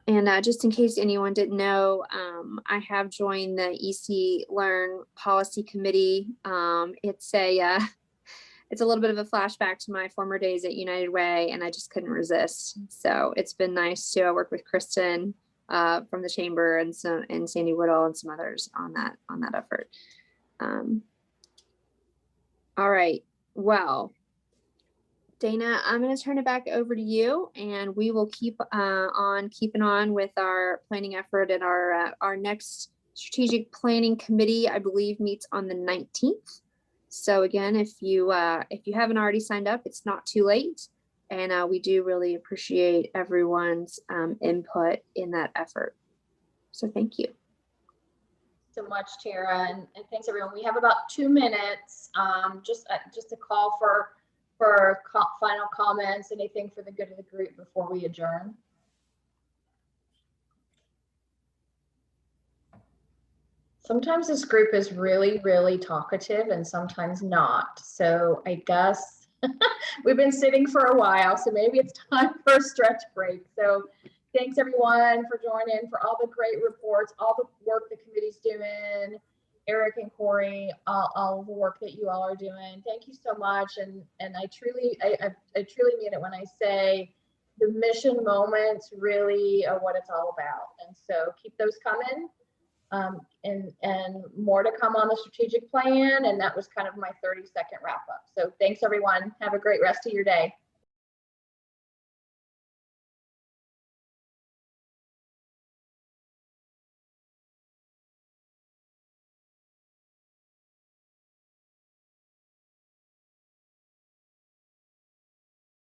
B: And just in case anyone didn't know, I have joined the EC Learn Policy Committee. It's a little bit of a flashback to my former days at United Way, and I just couldn't resist. So it's been nice to work with Kristen from the chamber and Sandy Woodall and some others on that effort. All right, well, Dana, I'm going to turn it back over to you, and we will keep on keeping on with our planning effort. And our next strategic planning committee, I believe, meets on the 19th. So again, if you haven't already signed up, it's not too late, and we do really appreciate everyone's input in that effort. So thank you
A: so much, Tara, and thanks everyone. We have about 2 minutes, just a call for final comments, anything for the good of the group before we adjourn. Sometimes this group is really, really talkative and sometimes not. So I guess we've been sitting for a while, so maybe it's time for a stretch break. So thanks everyone for joining, for all the great reports, all the work the committee's doing. Eric and Corey, all the work that you all are doing. Thank you so much. And I truly mean it when I say the mission moments really are what it's all about. And so keep those coming. And more to come on the strategic plan. And that was kind of my 30-second wrap up. So thanks everyone. Have a great rest of your day.